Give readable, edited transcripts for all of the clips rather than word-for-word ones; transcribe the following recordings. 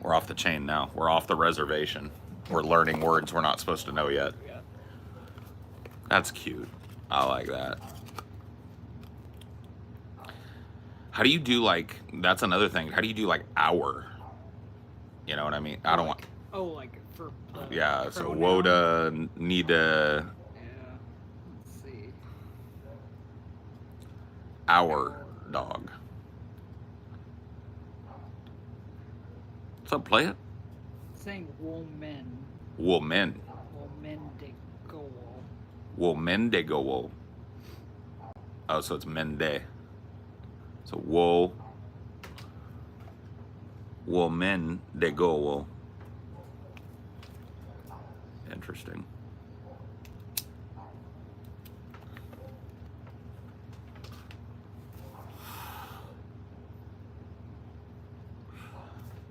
We're off the chain now. We're off the reservation. We're learning words we're not supposed to know yet. Yeah. That's cute. I like that. How do you do, like, that's another thing. How do you do, like, hour? You know what I mean? I don't want... Oh, like for the Yeah, so pronoun? woda, need to... Yeah. Let's see. Our dog. What's up, play it? Saying woman. Woman. Womendigo. Womendigo. Oh, so it's mende. So wo. Womendigo. Interesting.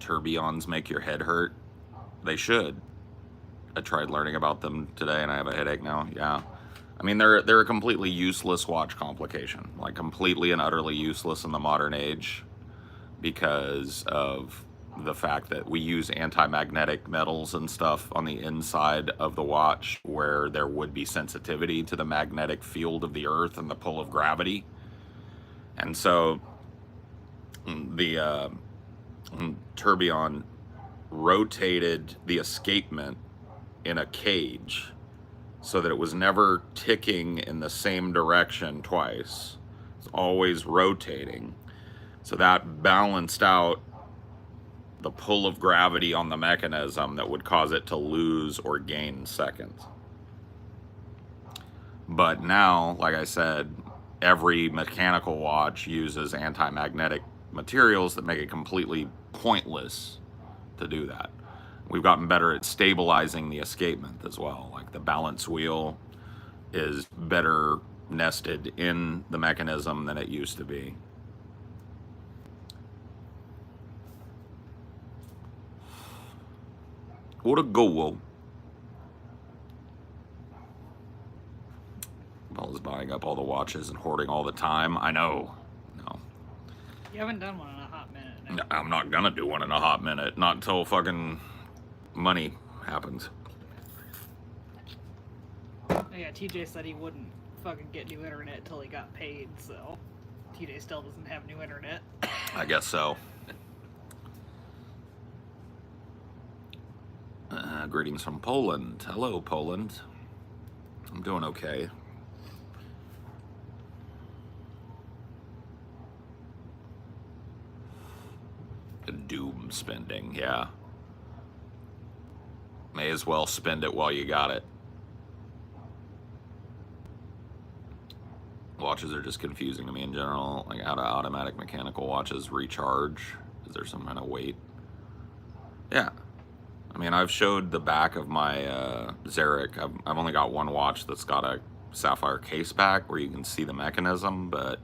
Tourbillons make your head hurt? They should. I tried learning about them today and I have a headache now. Yeah. I mean, they're a completely useless watch complication. Like, completely and utterly useless in the modern age because of the fact that we use anti-magnetic metals and stuff on the inside of the watch where there would be sensitivity to the magnetic field of the Earth and the pull of gravity. And so the tourbillon rotated the escapement in a cage so that it was never ticking in the same direction twice. It's always rotating. So that balanced out the pull of gravity on the mechanism that would cause it to lose or gain seconds. But now, like I said, every mechanical watch uses anti-magnetic materials that make it completely pointless to do that. We've gotten better at stabilizing the escapement as well. Like, the balance wheel is better nested in the mechanism than it used to be. What a go. Bella's buying up all the watches and hoarding all the time. I know. No. You haven't done one in a hot minute. No, I'm not gonna do one in a hot minute. Not until fucking money happens. Oh, yeah, TJ said he wouldn't fucking get new internet until he got paid, so TJ still doesn't have new internet. I guess so. Greetings from Poland. Hello, Poland. I'm doing okay. Doom spending, yeah. May as well spend it while you got it. Watches are just confusing to me in general. Like, how do automatic mechanical watches recharge? Is there some kind of weight? Yeah. I mean, I've showed the back of my Civic. I've only got one watch that's got a sapphire case back where you can see the mechanism, but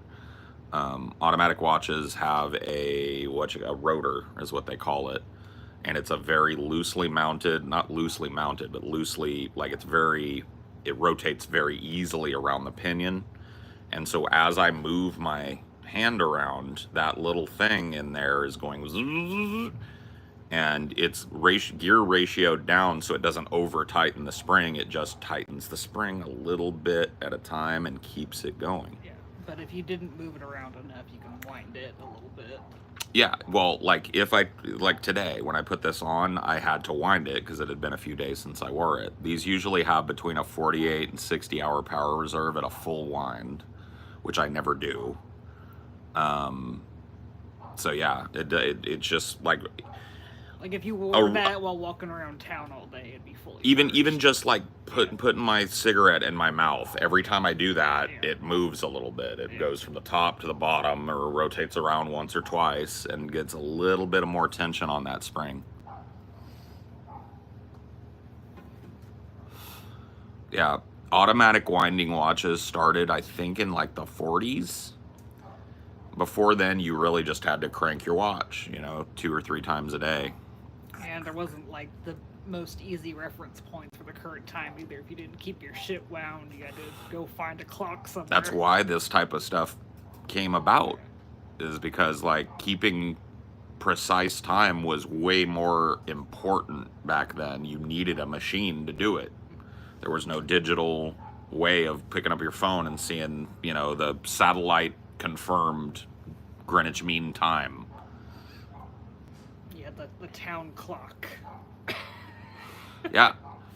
automatic watches have a rotor is what they call it, and it's a very loosely mounted, not loosely mounted, but loosely, like, it rotates very easily around the pinion, and so as I move my hand around, that little thing in there is going zzz, and it's gear ratioed down so it doesn't over tighten the spring. It just tightens the spring a little bit at a time and keeps it going. Yeah, but if you didn't move it around enough, you can wind it a little bit. Yeah, well, like, like today, when I put this on, I had to wind it because it had been a few days since I wore it. These usually have between a 48 and 60 hour power reserve at a full wind, which I never do. So yeah, it's just like if you wore that while walking around town all day, it'd be fully even just like putting my cigarette in my mouth, every time I do that, it moves a little bit. It goes from the top to the bottom, or rotates around once or twice, and gets a little bit of more tension on that spring. Yeah, automatic winding watches started, I think, in like the 40s. Before then, you really just had to crank your watch, 2 or 3 times a day. And there wasn't like the most easy reference points for the current time either. If you didn't keep your shit wound, you had to go find a clock somewhere. That's why this type of stuff came about, is because, like, keeping precise time was way more important back then. You needed a machine to do it. There was no digital way of picking up your phone and seeing, you know, the satellite confirmed Greenwich Mean Time. Yeah, the town clock. Yeah,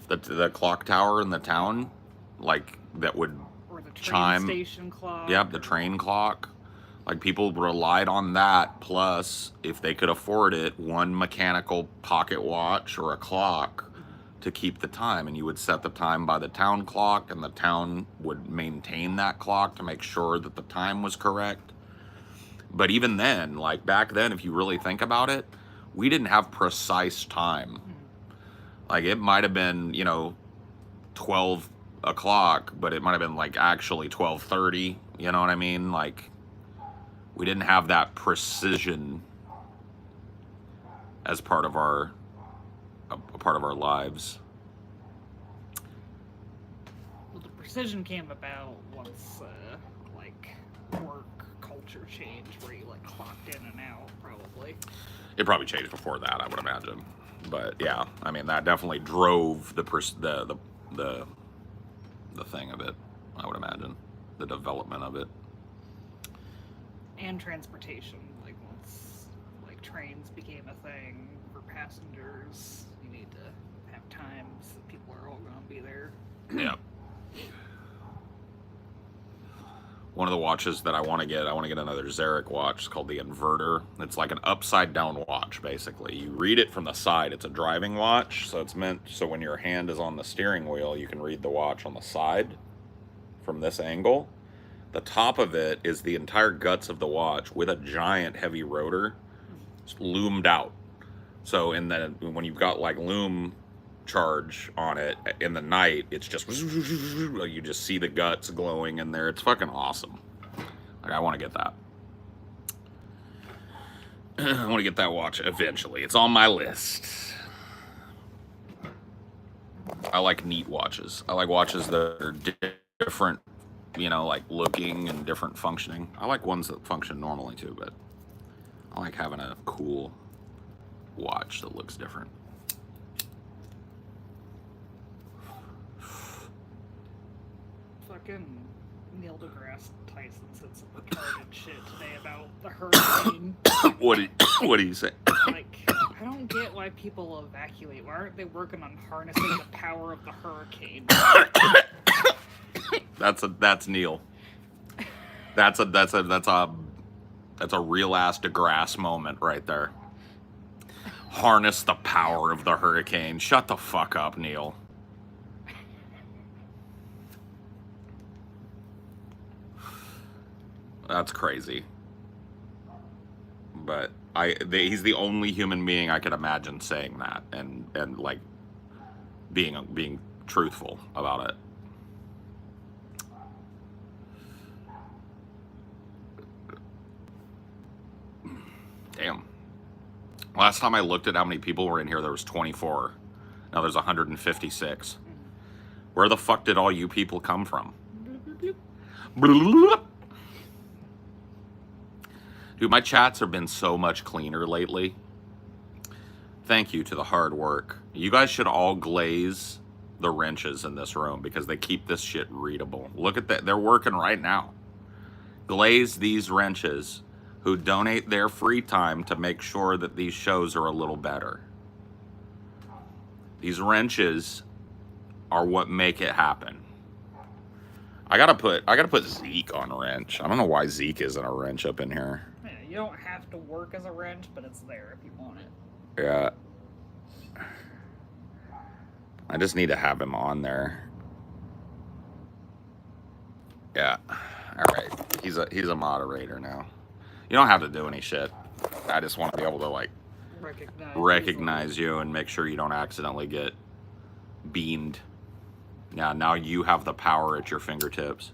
the clock tower in the town, like, that would Or the train chime. station clock. Yep, the train clock. Like, people relied on that, plus, if they could afford it, one mechanical pocket watch or a clock to keep the time. And you would set the time by the town clock, and the town would maintain that clock to make sure that the time was correct. But even then, like, back then, if you really think about it, we didn't have precise time. Like, it might have been, you know, 12 o'clock, but it might have been, like, actually 12:30. You know what I mean? Like, we didn't have that precision as part of our lives. Well, the precision came about once, like, work culture changed, where you, like, clocked in and out, probably. It probably changed before that, I would imagine. But yeah, I mean, that definitely drove the thing of it, I would imagine, the development of it. And transportation, like, once, like, trains became a thing for passengers, you need to have times that people are all gonna be there. Yeah. One of the watches that I want to get another Civic watch. It's called the Inverter. It's like an upside down watch, basically. You read it from the side. It's a driving watch, so it's meant so when your hand is on the steering wheel, you can read the watch on the side from this angle. The top of it is the entire guts of the watch with a giant heavy rotor loomed out. So when you've got like loom charge on it in the night, it's just, you just see the guts glowing in there. It's fucking awesome. Like, I want to get that. I want to get that watch eventually. It's on my list. I like neat watches. I like watches that are different, you know, like looking and different functioning. I like ones that function normally too, but I like having a cool watch that looks different. Fucking Neil deGrasse Tyson said some retarded shit today about the hurricane. What do you say? Like, I don't get why people evacuate. Why aren't they working on harnessing the power of the hurricane? That's Neil. That's a real ass DeGrasse moment right there. Harness the power of the hurricane. Shut the fuck up, Neil. That's crazy. But he's the only human being I could imagine saying that and like being truthful about it. Damn. Last time I looked at how many people were in here, there was 24. Now there's 156. Where the fuck did all you people come from? Dude, my chats have been so much cleaner lately. Thank you to the hard work. You guys should all glaze the wrenches in this room because they keep this shit readable. Look at that. They're working right now. Glaze these wrenches who donate their free time to make sure that these shows are a little better. These wrenches are what make it happen. I gotta put Zeke on wrench. I don't know why Zeke isn't a wrench up in here. Yeah, you don't have to work as a wrench, but it's there if you want it. Yeah. I just need to have him on there. Yeah. All right. He's a moderator now. You don't have to do any shit. I just want to be able to like recognize you and make sure you don't accidentally get beamed. Yeah, now you have the power at your fingertips.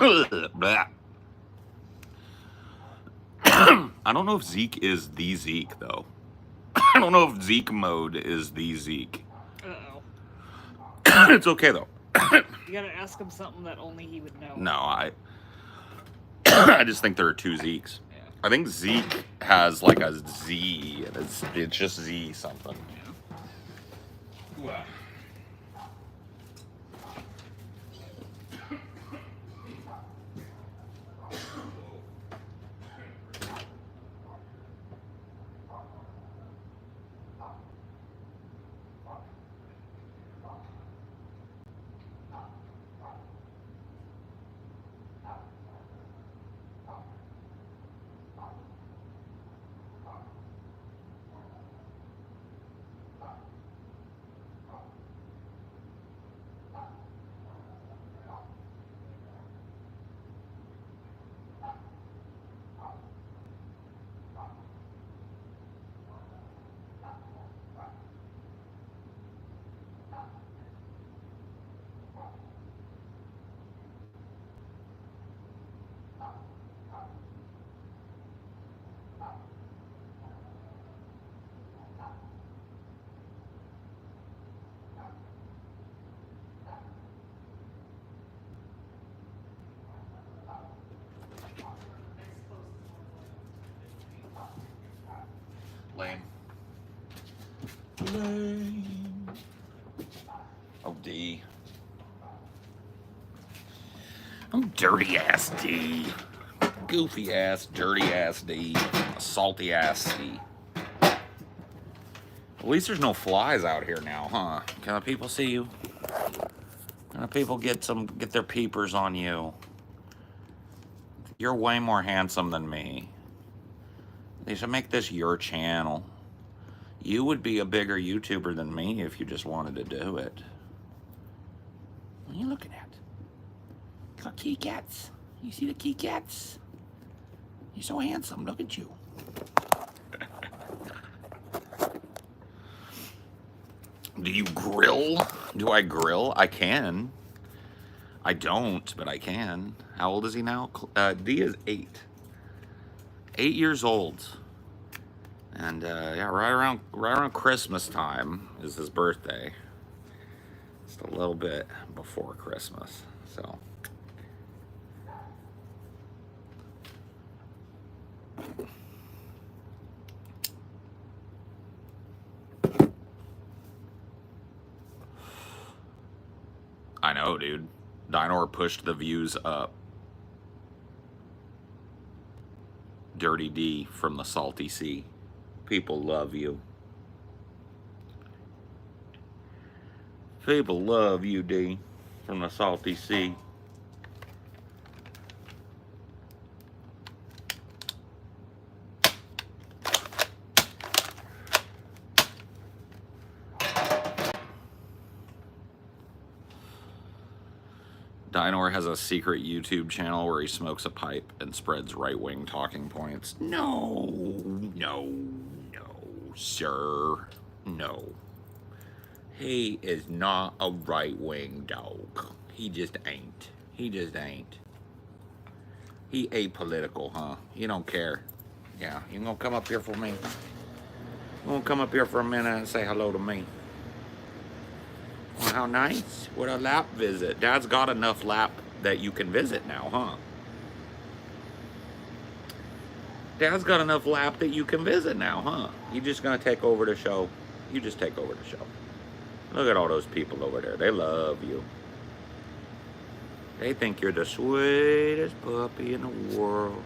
Blah. I don't know if Zeke is the Zeke, though. I don't know if Zeke mode is the Zeke. Uh-oh. It's okay, though. You gotta ask him something that only he would know. No, I just think there are two Zekes. Yeah. I think Zeke has like a Z, and it's just Z something. Yeah. Lame. Lame. Oh, D. Oh, dirty ass D. Goofy ass, dirty ass D. Salty ass D. At least there's no flies out here now, huh? Can the people see you? Can the people get their peepers on you? You're way more handsome than me. They should make this your channel. You would be a bigger YouTuber than me if you just wanted to do it. What are you looking at? Look, kitty cats. You see the kitty cats? You're so handsome. Look at you. Do you grill? Do I grill? I can. I don't, but I can. How old is he now? D is 8. 8 years old. And yeah, right around Christmas time is his birthday. Just a little bit before Christmas. So I know, dude. Dynor pushed the views up. Dirty D from the salty sea. People love you. People love you, D, from the salty sea. Dynor has a secret YouTube channel where he smokes a pipe and spreads right-wing talking points. No, sir. No. He is not a right-wing dog. He just ain't. He just ain't. He apolitical, huh? You don't care. Yeah, you gonna come up here for me? You gonna come up here for a minute and say hello to me? Well, how nice. What a lap visit. Dad's got enough lap that you can visit now, huh? Dad's got enough lap that you can visit now, huh? You just gonna take over the show? You just take over the show. Look at all those people over there. They love you. They think you're the sweetest puppy in the world.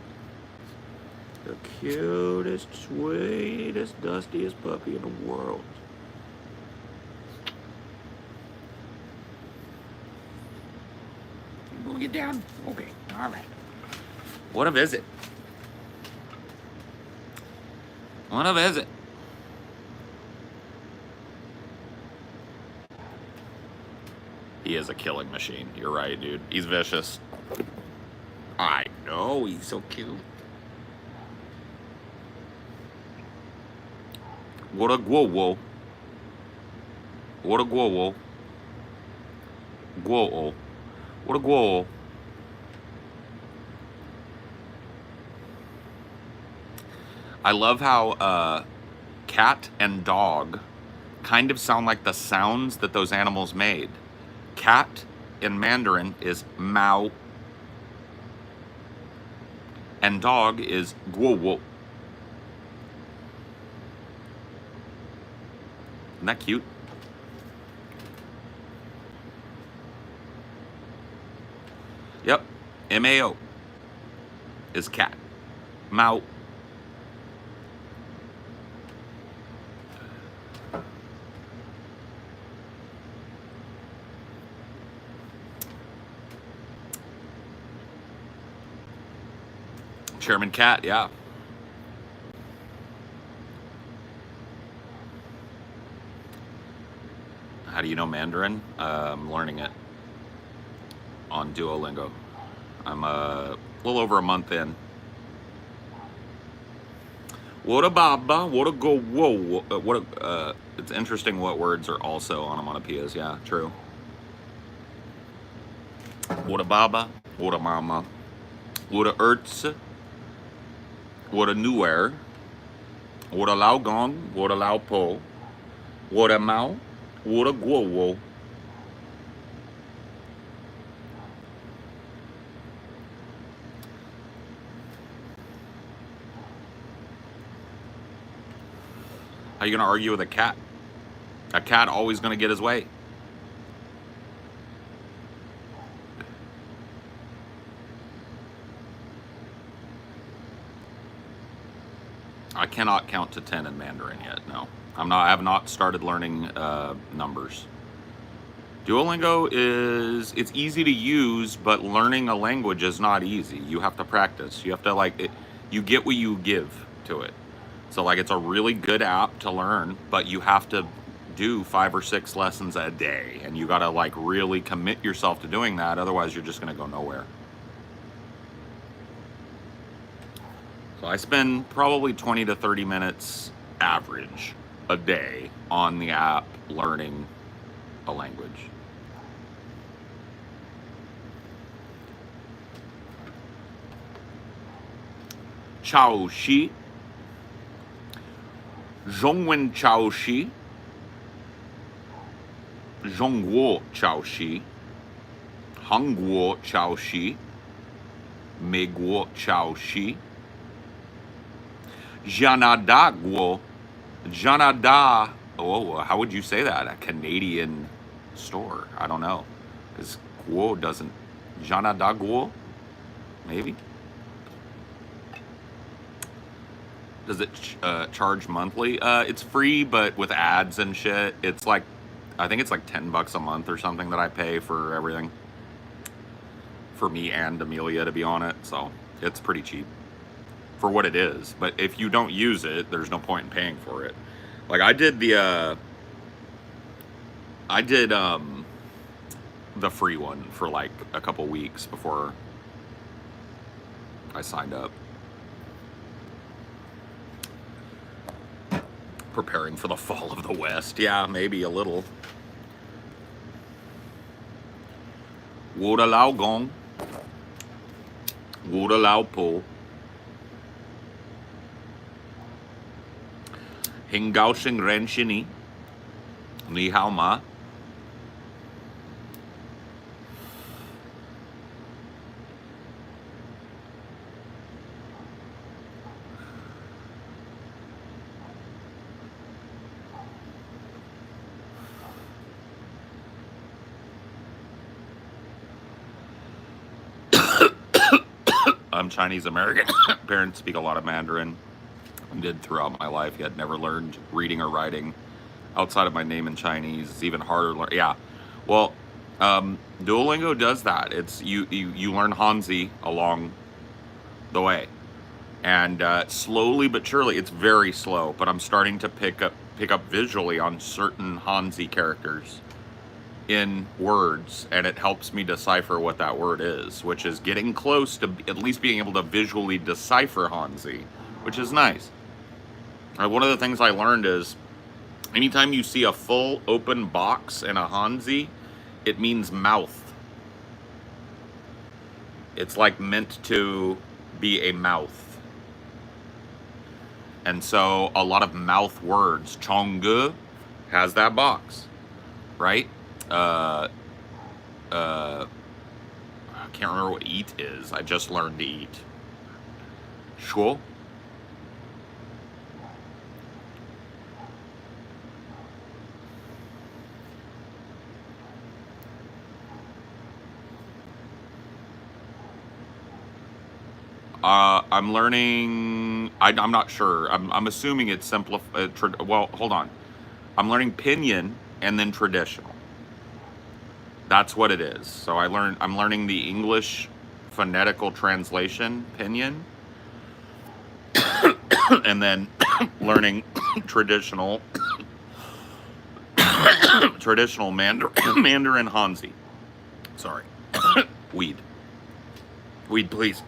The cutest, sweetest, dustiest puppy in the world. We'll get down. Okay, all right. What a visit. What a visit. He is a killing machine. You're right, dude. He's vicious. I know. He's so cute. What a guo-wo. What a guo-wo. Guo-wo. What a guo-wo. I love how cat and dog kind of sound like the sounds that those animals made. Cat in Mandarin is mao, and dog is guo wo. Isn't that cute? Yep. M-A-O is cat. Mao. Chairman Cat, yeah. How do you know Mandarin? I'm learning it on Duolingo. I'm a little over a month in. What a baba, what a go, whoa, what a, it's interesting what words are also onomatopoeias, yeah, true. What a baba, what a mama, what a ertz, what a nuer, what a lao gong, what a lao po, what a mao, what a guo wo. How you gonna argue with a cat? A cat always gonna get his way. I cannot count to 10 in Mandarin yet. No, I have not started learning numbers. Duolingo it's easy to use, but learning a language is not easy. You have to practice. You have to you get what you give to it. So like it's a really good app to learn, but you have to do 5 or 6 lessons a day, and you got to like really commit yourself to doing that. Otherwise, you're just going to go nowhere. So I spend probably 20 to 30 minutes average a day on the app learning a language. Chao Shi, Zhongwen Chao Shi, Zhongguo Chao Shi, Hangguo Chao Shi, Meiguo Chao Shi, Janada Guo, Janada. Oh, how would you say that? A Canadian store? I don't know, because Guo doesn't. Janada Guo, maybe. Does it charge monthly? It's free, but with ads and shit, it's like, I think it's like $10 a month or something that I pay for everything. For me and Amelia to be on it, so it's pretty cheap for what it is. But if you don't use it, there's no point in paying for it. Like I did the free one for like a couple weeks before I signed up. Preparing for the fall of the West. Yeah, maybe a little. Woda Lao Gong. Woda Lao Po. Hingao Xing Ren Shini. Ni Hao Ma. I'm Chinese American. Parents speak a lot of Mandarin. I did throughout my life, yet never learned reading or writing outside of my name in Chinese. It's even harder to learn. Yeah, well, Duolingo does that. It's you learn Hanzi along the way, and slowly but surely, it's very slow. But I'm starting to pick up visually on certain Hanzi characters in words, and it helps me decipher what that word is, which is getting close to at least being able to visually decipher Hanzi, which is nice. One of the things I learned is anytime you see a full open box in a Hanzi, it means mouth. It's like meant to be a mouth. And so a lot of mouth words, chongge has that box, right? I can't remember what eat is. I just learned to eat. Shuo? I'm learning. I'm not sure. I'm assuming it's simplified. Well, hold on. I'm learning pinyin and then traditional. That's what it is. So I'm learning the English phonetical translation pinyin, and then learning traditional traditional Mandarin Hanzi. Sorry, weed, please.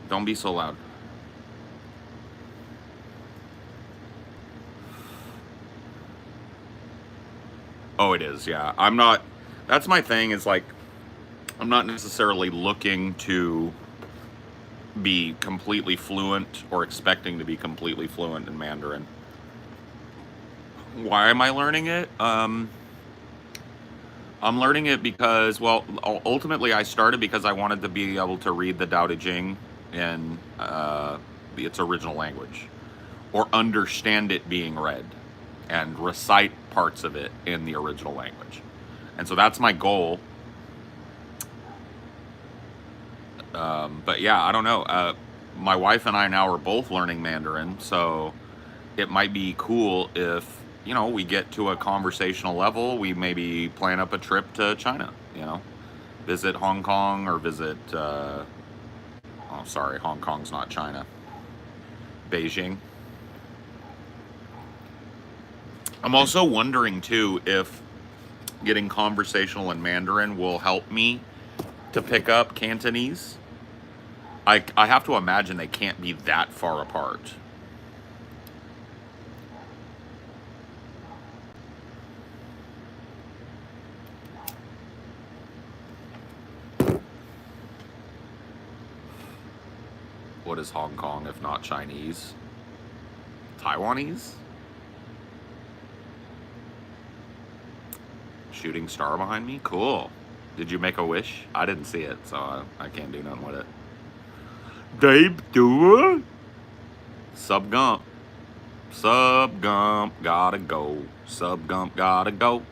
Don't be so loud. Oh, it is, yeah. I'm not, that's my thing, is like, I'm not necessarily looking to be completely fluent or expecting to be completely fluent in Mandarin. Why am I learning it? I'm learning it because, well, ultimately I started because I wanted to be able to read the Tao Te Ching in its original language, or understand it being read, and recite parts of it in the original language. And so that's my goal. But yeah, I don't know. My wife and I now are both learning Mandarin, so it might be cool if, you know, we get to a conversational level, we maybe plan up a trip to China, you know, visit Hong Kong, or visit, oh, sorry, Hong Kong's not China, Beijing. I'm also wondering too if getting conversational in Mandarin will help me to pick up Cantonese. I have to imagine they can't be that far apart. What is Hong Kong if not Chinese? Taiwanese? Shooting star behind me? Cool. Did you make a wish? I didn't see it, so I can't do nothing with it. Dave Dua? Sub Gump. Sub Gump, gotta go. Sub Gump, gotta go.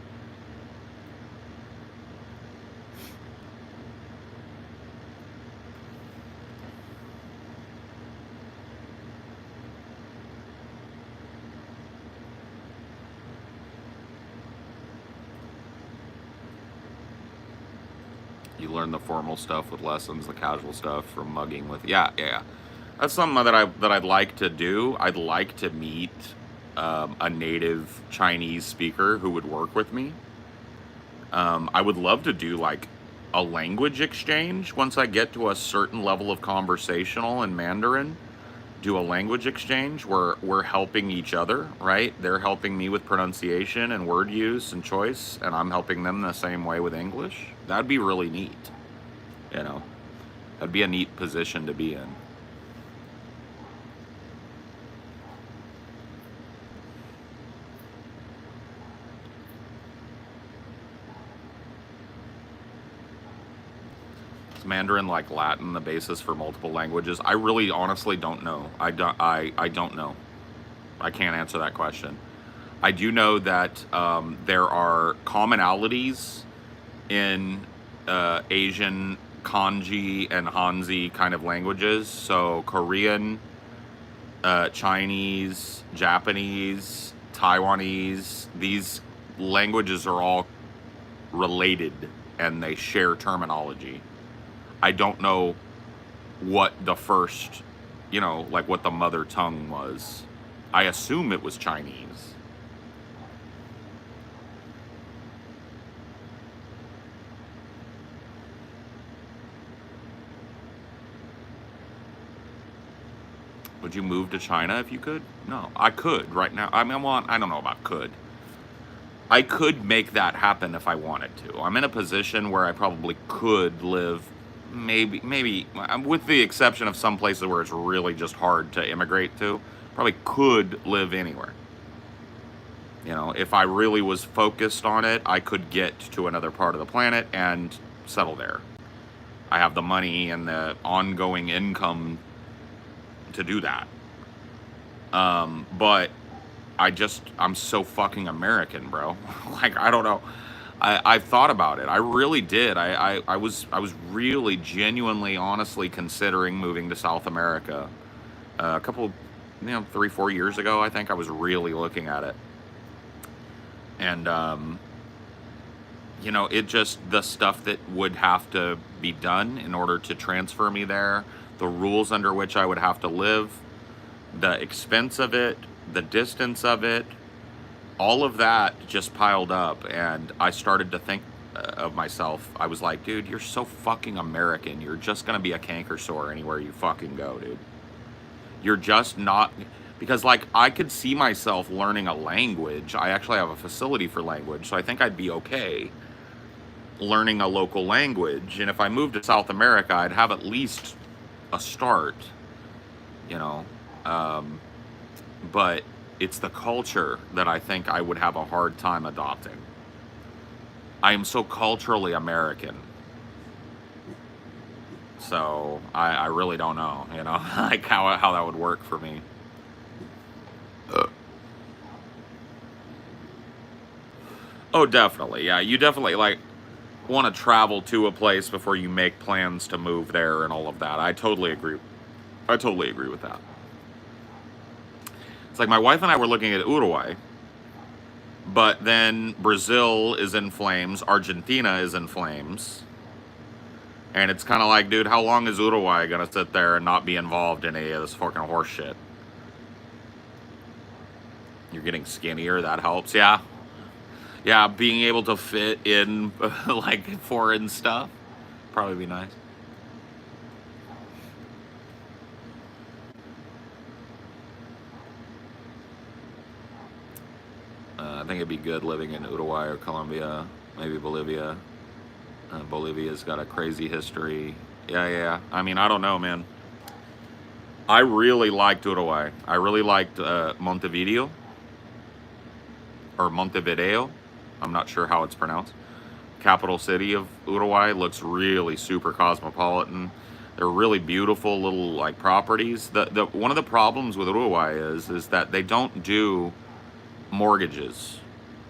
You learn the formal stuff with lessons, the casual stuff from mugging with, yeah. That's something that I'd like to do. I'd like to meet a native Chinese speaker who would work with me. I would love to do like a language exchange once I get to a certain level of conversational in Mandarin. Do a language exchange where we're helping each other, right? They're helping me with pronunciation and word use and choice, and I'm helping them the same way with English. That'd be really neat, you know? That'd be a neat position to be in. Mandarin like Latin the basis for multiple languages? I really honestly don't know. I don't know. I can't answer that question. I do know that there are commonalities in Asian kanji and Hanzi kind of languages. So Korean, Chinese, Japanese, Taiwanese, these languages are all related and they share terminology. I don't know what the first, you know, like what the mother tongue was. I assume it was Chinese. Would you move to China if you could? No, I could right now. I mean, well, I don't know about could. I could make that happen if I wanted to. I'm in a position where I probably could live maybe with the exception of some places where it's really just hard to immigrate to, probably could live anywhere. You know, if I really was focused on it, I could get to another part of the planet and settle there. I have the money and the ongoing income to do that. But I'm so fucking American, bro. Like, I don't know. I've thought about it. I really did. I was really genuinely, honestly considering moving to South America a couple, 3-4 years ago. I think I was really looking at it. And, it just, the stuff that would have to be done in order to transfer me there, the rules under which I would have to live, the expense of it, the distance of it, all of that just piled up, and I started to think of myself. I was like, dude, you're so fucking American. You're just gonna be a canker sore anywhere you fucking go, dude. You're just not, because like I could see myself learning a language. I actually have a facility for language, so I think I'd be okay learning a local language. And if I moved to South America, I'd have at least a start, but it's the culture that I think I would have a hard time adopting. I am so culturally American. So I really don't know, like how that would work for me. Oh, definitely. Yeah, you definitely like want to travel to a place before you make plans to move there and all of that. I totally agree with that. It's like my wife and I were looking at Uruguay, but then Brazil is in flames, Argentina is in flames, and it's kind of like, dude, how long is Uruguay gonna sit there and not be involved in any of this fucking horse shit? You're getting skinnier, that helps, yeah. Yeah, being able to fit in like foreign stuff, probably be nice. I think it'd be good living in Uruguay or Colombia, maybe Bolivia. Bolivia's got a crazy history. Yeah. I mean, I don't know, man. I really liked Uruguay. I really liked Montevideo or Montevideo. I'm not sure how it's pronounced. Capital city of Uruguay looks really super cosmopolitan. They're really beautiful little like properties. The one of the problems with Uruguay is that they don't do mortgages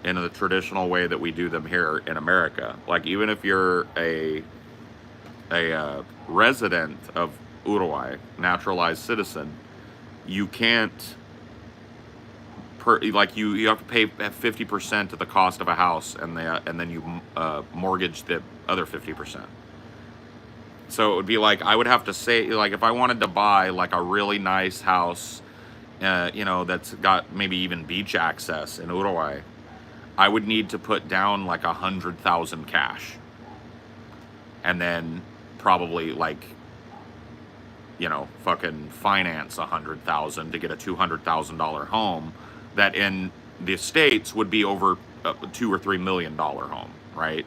in the traditional way that we do them here in America. Like, even if you're a resident of Uruguay, naturalized citizen, you can't you have to pay 50% of the cost of a house, and then you mortgage the other 50%. So it would be like, I would have to say, like, if I wanted to buy like a really nice house, that's got maybe even beach access in Uruguay, I would need to put down like 100,000 cash, and then probably like, fucking finance 100,000 to get a $200,000 home that in the States would be over a $2 or $3 million home, right?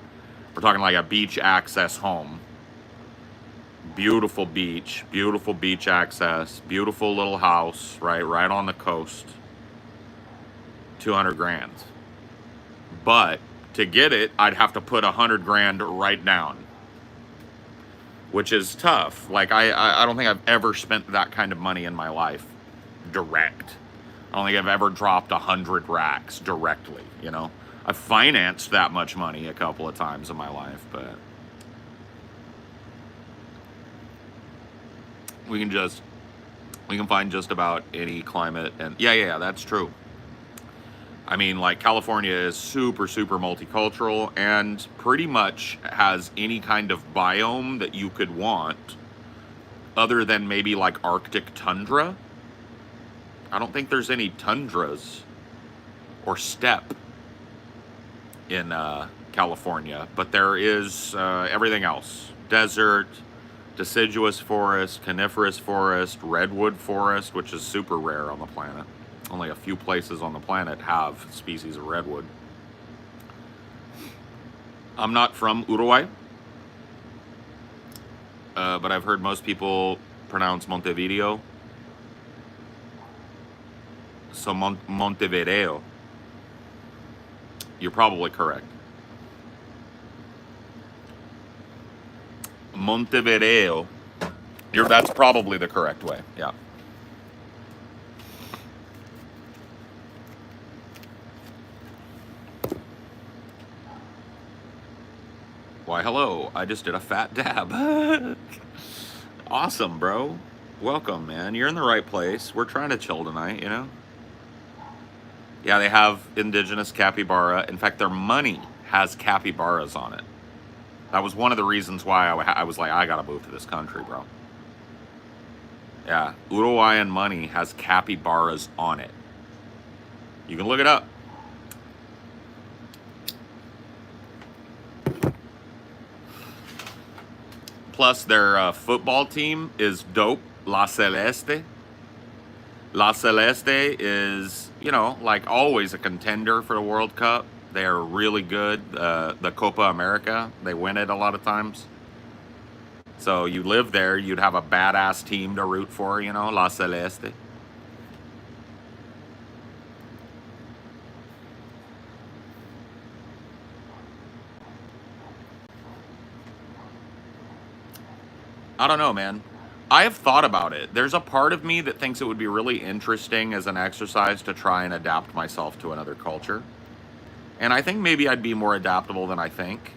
We're talking like a beach access home. Beautiful beach access, beautiful little house, right on the coast. 200 grand. But to get it, I'd have to put 100 grand right down, which is tough. Like, I don't think I've ever spent that kind of money in my life direct. I don't think I've ever dropped 100 racks directly, I've financed that much money a couple of times in my life, but we can find just about any climate. And yeah, that's true. I mean, like, California is super, super multicultural and pretty much has any kind of biome that you could want, other than maybe like Arctic tundra. I don't think there's any tundras or steppe in California, but there is everything else. Desert, deciduous forest, coniferous forest, redwood forest, which is super rare on the planet. Only a few places on the planet have species of redwood. I'm not from Uruguay. but I've heard most people pronounce Montevideo. So Montevideo. You're probably correct. Montevideo. That's probably the correct way. Yeah. Why, hello. I just did a fat dab. Awesome, bro. Welcome, man. You're in the right place. We're trying to chill tonight, you know? Yeah, they have indigenous capybara. In fact, their money has capybaras on it. That was one of the reasons why I was like, I gotta move to this country, bro. Yeah, Uruguayan money has capybaras on it. You can look it up. Plus, their football team is dope. La Celeste. La Celeste is, you know, like always a contender for the World Cup. They are really good. The Copa America, they win it a lot of times. So you live there, you'd have a badass team to root for, you know, La Celeste. I don't know, man. I have thought about it. There's a part of me that thinks it would be really interesting as an exercise to try and adapt myself to another culture. And I think maybe I'd be more adaptable than I think.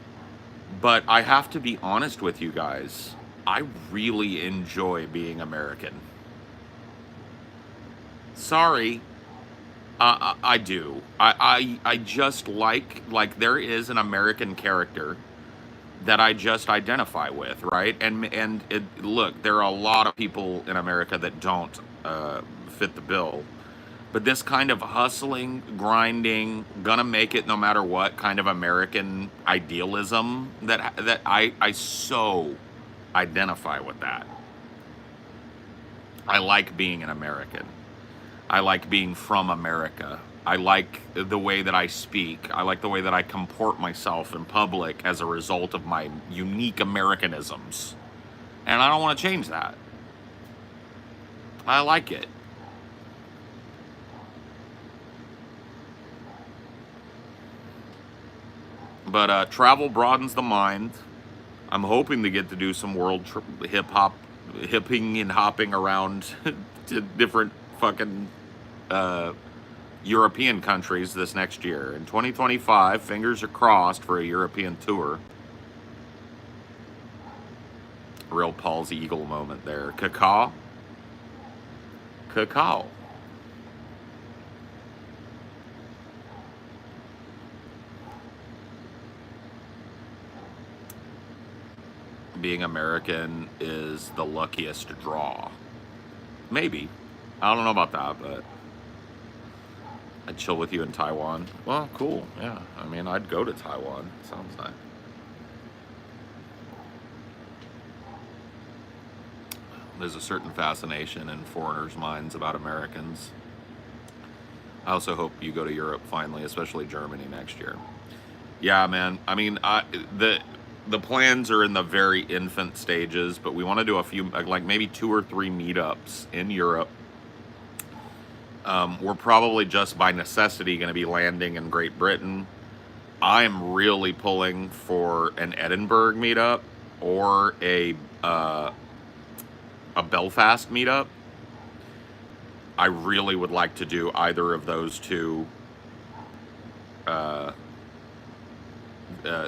But I have to be honest with you guys. I really enjoy being American. Sorry. I do. I just like there is an American character that I just identify with, right? And look, there are a lot of people in America that don't fit the bill, but this kind of hustling, grinding, gonna make it no matter what kind of American idealism that I so identify with that. I like being an American. I like being from America. I like the way that I speak. I like the way that I comport myself in public as a result of my unique Americanisms. And I don't want to change that. I like it. But travel broadens the mind. I'm hoping to get to do some world hipping and hopping around to different fucking European countries this next year. In 2025, fingers are crossed for a European tour. Real Paul's Eagle moment there. Cacao. Cacao. Being American is the luckiest draw. Maybe. I don't know about that, but I'd chill with you in Taiwan. Well, cool. Yeah. I mean, I'd go to Taiwan. Sounds nice. There's a certain fascination in foreigners' minds about Americans. I also hope you go to Europe finally, especially Germany next year. Yeah, man. I mean, the plans are in the very infant stages, but we want to do a few, like maybe 2 or 3 meetups in Europe. We're probably just by necessity going to be landing in Great Britain. I'm really pulling for an Edinburgh meetup or a Belfast meetup. I really would like to do either of those two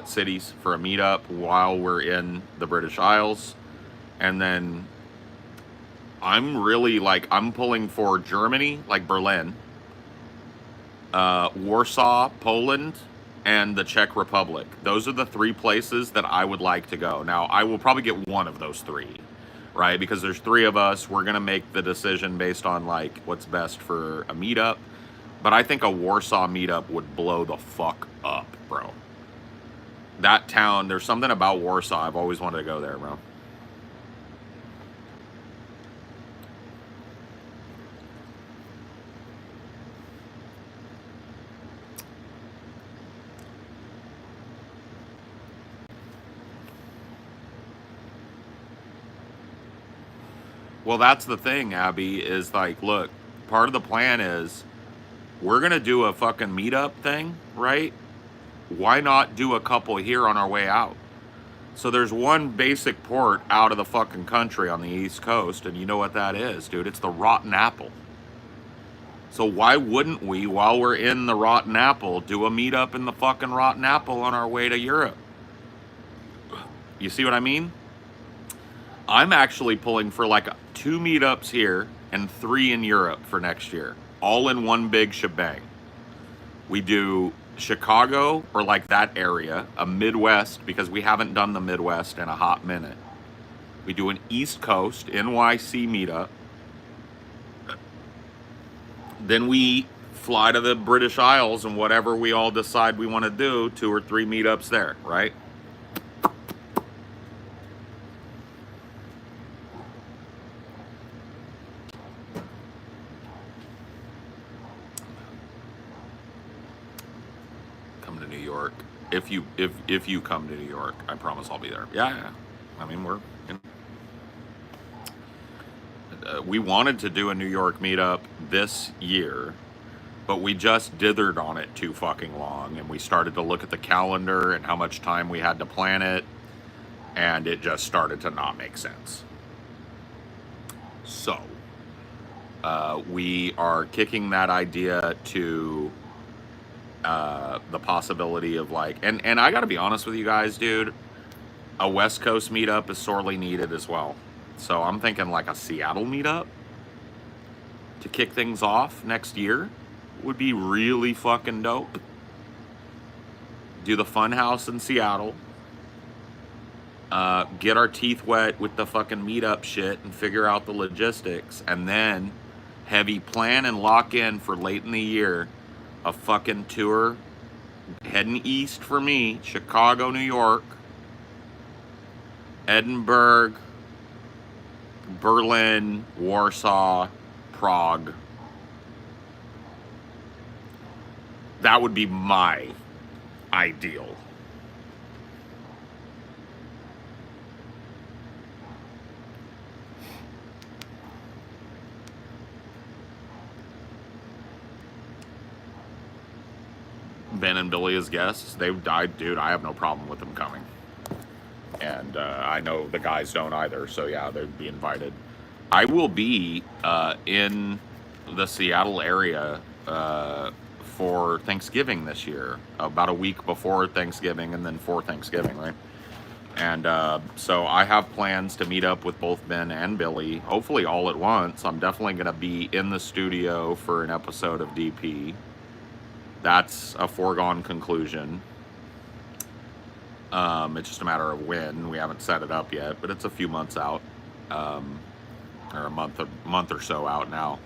cities for a meetup while we're in the British Isles. And then I'm really I'm pulling for Germany, like Berlin, Warsaw, Poland, and the Czech Republic. Those are the 3 places that I would like to go. Now, I will probably get one of those 3, right? Because there's 3 of us. We're going to make the decision based on what's best for a meetup. But I think a Warsaw meetup would blow the fuck up, bro. That town, there's something about Warsaw. I've always wanted to go there, bro. Well, that's the thing, Abby, is like, look, part of the plan is we're going to do a fucking meetup thing, right? Why not do a couple here on our way out? So there's one basic port out of the fucking country on the East Coast, and you know what that is, dude? It's the Rotten Apple. So why wouldn't we, while we're in the Rotten Apple, do a meetup in the fucking Rotten Apple on our way to Europe? You see what I mean? I'm actually pulling for like 2 meetups here and 3 in Europe for next year, all in one big shebang. We do Chicago or like that area, a Midwest, because we haven't done the Midwest in a hot minute. We do an East Coast NYC meetup. Then we fly to the British Isles and whatever we all decide we want to do, 2 or 3 meetups there, right? Come to New York. If you come to New York, I promise I'll be there. Yeah. I mean, we're in. We wanted to do a New York meetup this year, but we just dithered on it too fucking long, and we started to look at the calendar and how much time we had to plan it, and it just started to not make sense. So, we are kicking that idea to the possibility of like, and I gotta be honest with you guys, dude, a West Coast meetup is sorely needed as well. So I'm thinking like a Seattle meetup to kick things off next year would be really fucking dope. Do the fun house in Seattle. Get our teeth wet with the fucking meetup shit and figure out the logistics. And then heavy plan and lock in for late in the year a fucking tour heading east for me, Chicago, New York, Edinburgh, Berlin, Warsaw, Prague. That would be my ideal. Ben and Billy as guests, they've died, dude. I have no problem with them coming. And I know the guys don't either, so yeah, they'd be invited. I will be in the Seattle area for Thanksgiving this year, about a week before Thanksgiving and then for Thanksgiving, right? And so I have plans to meet up with both Ben and Billy, hopefully all at once. I'm definitely going to be in the studio for an episode of DP. That's a foregone conclusion. It's just a matter of when. We haven't set it up yet, but it's a few months out, or a month or so out now.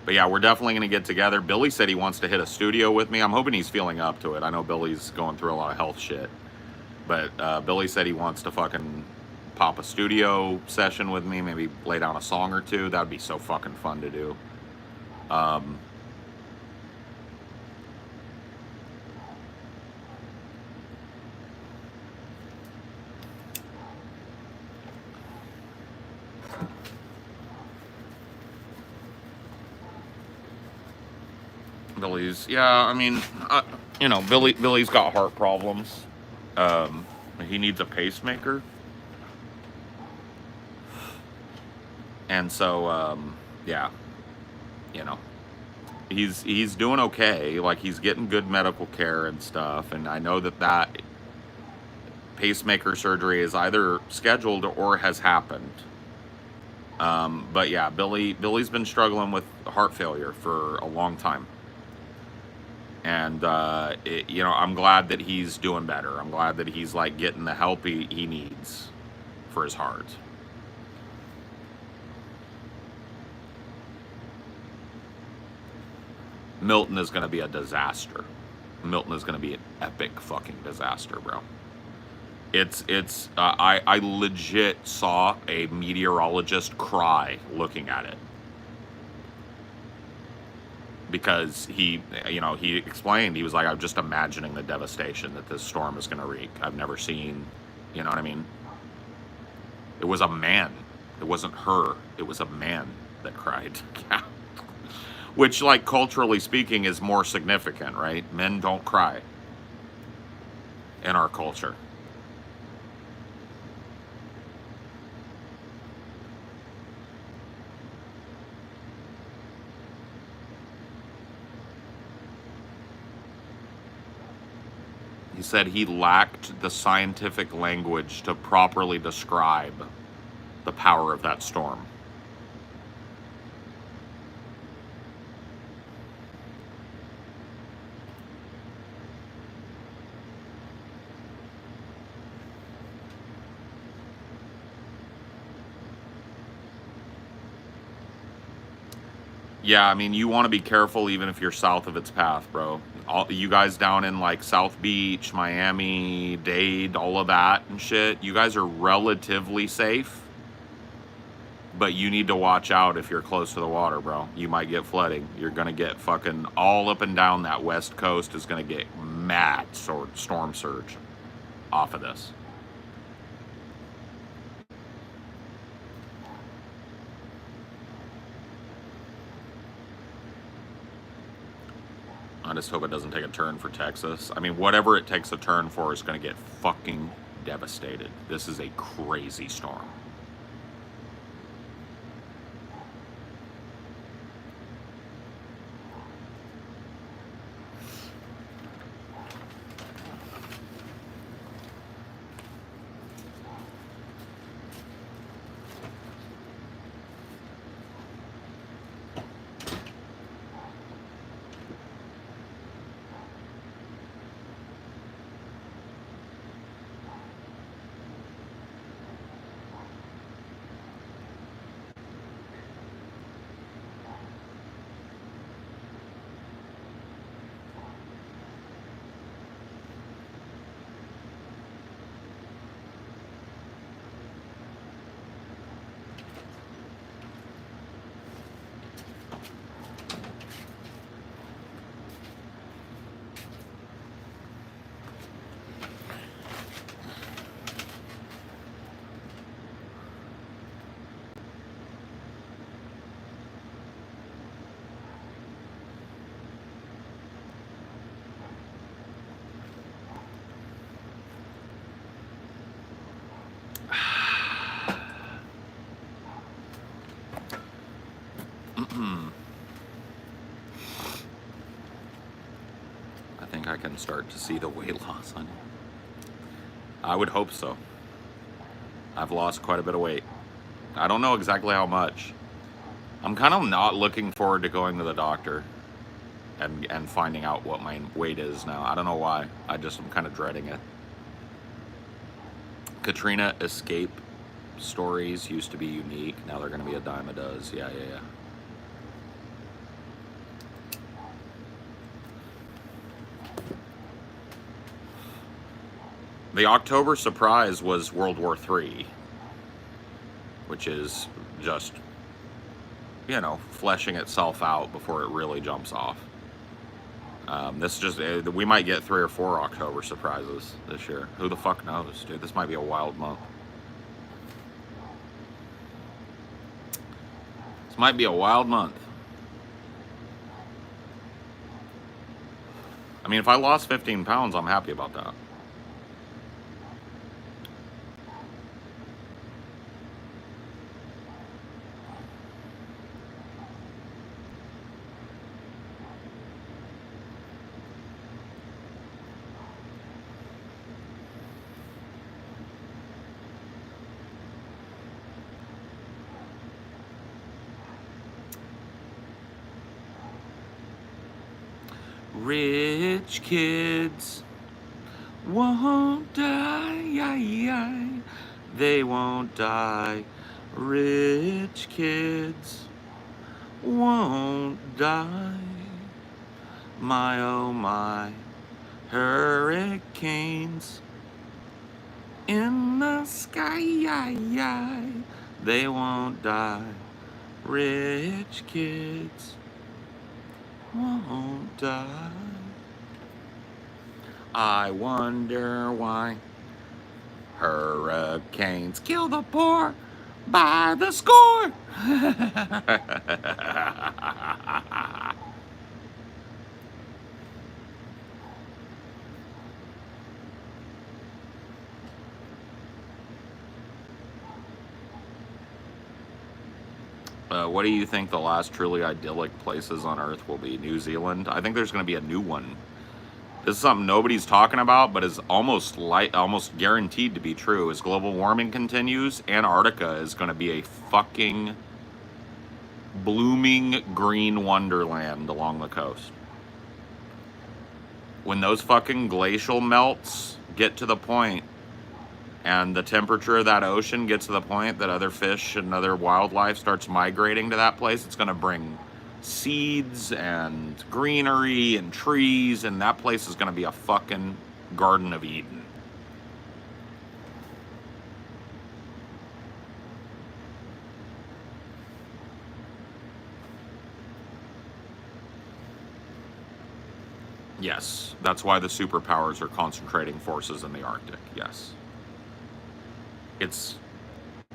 But yeah, we're definitely going to get together. Billy said he wants to hit a studio with me. I'm hoping he's feeling up to it. I know Billy's going through a lot of health shit, but Billy said he wants to fucking pop a studio session with me, maybe lay down a song or two. That would be so fucking fun to do. Billy's, yeah, I mean, you know, Billy's got heart problems. He needs a pacemaker. And so, yeah, you know, he's doing okay. Like, he's getting good medical care and stuff. And I know that pacemaker surgery is either scheduled or has happened. But yeah, Billy's been struggling with heart failure for a long time. And, you know, I'm glad that he's doing better. I'm glad that he's, like, getting the help he needs for his heart. Milton is going to be a disaster. Milton is going to be an epic fucking disaster, bro. I legit saw a meteorologist cry looking at it. Because he explained, he was like, I'm just imagining the devastation that this storm is going to wreak. I've never seen, you know what I mean? It was a man It wasn't her. It was a man that cried. Which, like, culturally speaking, is more significant, right? Men don't cry in our culture. He said he lacked the scientific language to properly describe the power of that storm. Yeah, I mean, you want to be careful even if you're south of its path, bro. You guys down in like South Beach, Miami, Dade, all of that and shit, you guys are relatively safe. But you need to watch out if you're close to the water, bro. You might get flooding. You're going to get fucking all up and down that west coast is going to get mad storm surge off of this. I just hope it doesn't take a turn for Texas. I mean, whatever it takes a turn for is going to get fucking devastated. This is a crazy storm. I think I can start to see the weight loss on you. I would hope so. I've lost quite a bit of weight. I don't know exactly how much. I'm kind of not looking forward to going to the doctor and finding out what my weight is now. I don't know why. I'm kind of dreading it. Katrina escape stories used to be unique. Now they're going to be a dime a dozen. Yeah. The October surprise was World War III, which is just, fleshing itself out before it really jumps off. We might get 3 or 4 October surprises this year. Who the fuck knows, dude? This might be a wild month. This might be a wild month. I mean, if I lost 15 pounds, I'm happy about that. Rich kids won't die, they won't die. Rich kids won't die. My oh my, hurricanes in the sky, they won't die. Rich kids won't die. I wonder why hurricanes kill the poor, By the score. What do you think the last truly idyllic places on Earth will be? New Zealand? I think there's going to be a new one. This is something nobody's talking about, but is almost guaranteed to be true. As global warming continues, Antarctica is going to be a fucking blooming green wonderland along the coast. When those fucking glacial melts get to the point and the temperature of that ocean gets to the point that other fish and other wildlife starts migrating to that place, it's going to bring seeds and greenery and trees, and that place is going to be a fucking Garden of Eden. Yes, that's why the superpowers are concentrating forces in the Arctic. Yes. It's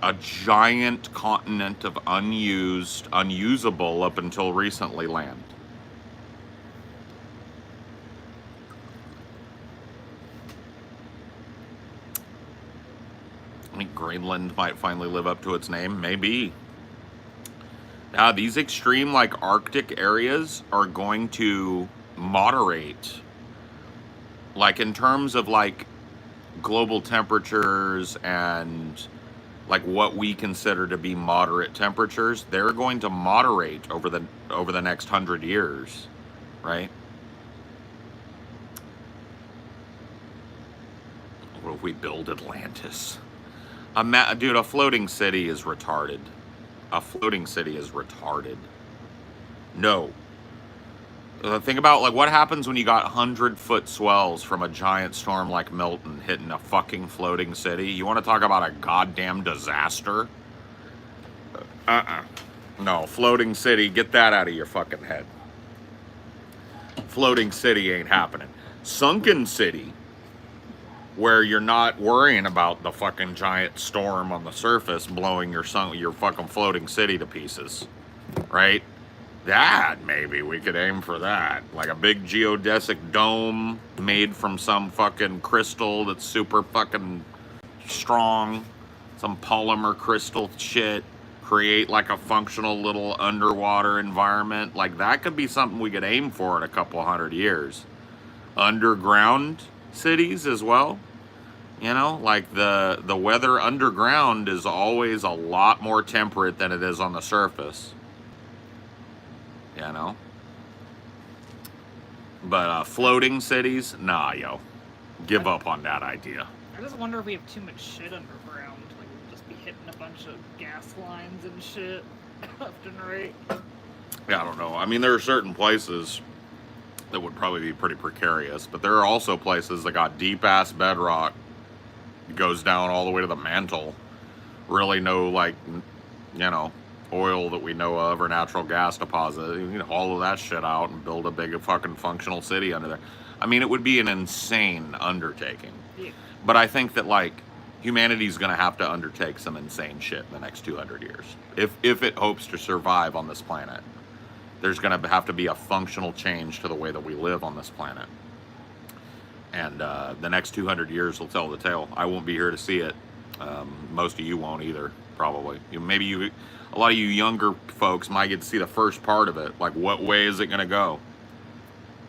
a giant continent of unusable up until recently land. I think Greenland might finally live up to its name. Maybe. These extreme, like, Arctic areas are going to moderate. Like, in terms of, like, global temperatures and like what we consider to be moderate temperatures, they're going to moderate over the next 100 years, right? What if we build Atlantis? Dude, a floating city is retarded. A floating city is retarded. No. Think about, like, what happens when you got 100-foot swells from a giant storm like Milton hitting a fucking floating city? You want to talk about a goddamn disaster? No, floating city, get that out of your fucking head. Floating city ain't happening. Sunken city, where you're not worrying about the fucking giant storm on the surface blowing your fucking floating city to pieces, right? That, maybe we could aim for that. Like a big geodesic dome made from some fucking crystal that's super fucking strong. Some polymer crystal shit. Create like a functional little underwater environment. Like that could be something we could aim for in a couple 100 years. Underground cities as well. You know, like the weather underground is always a lot more temperate than it is on the surface. You know? But floating cities, nah, yo. Give up on that idea. I just wonder if we have too much shit underground. Like, we'll just be hitting a bunch of gas lines and shit left and right. Yeah, I don't know. I mean, there are certain places that would probably be pretty precarious, but there are also places that got deep-ass bedrock. It goes down all the way to the mantle. Really no, like, you know, oil that we know of or natural gas deposit. You know, haul that shit out and build a big fucking functional city under there. I mean, it would be an insane undertaking. Yeah. But I think that, like, humanity's going to have to undertake some insane shit in the next 200 years. If it hopes to survive on this planet. There's going to have to be a functional change to the way that we live on this planet. And the next 200 years will tell the tale. I won't be here to see it. Most of you won't either, probably. A lot of you younger folks might get to see the first part of it. Like, what way is it going to go?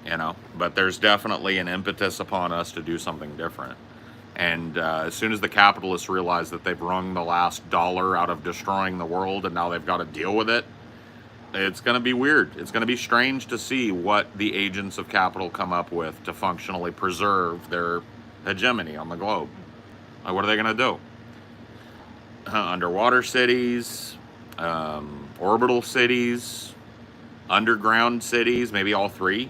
You know? But there's definitely an impetus upon us to do something different. And as soon as the capitalists realize that they've wrung the last dollar out of destroying the world and now they've got to deal with it, it's going to be weird. It's going to be strange to see what the agents of capital come up with to functionally preserve their hegemony on the globe. Like, what are they going to do? Underwater cities, orbital cities, underground cities, maybe all three.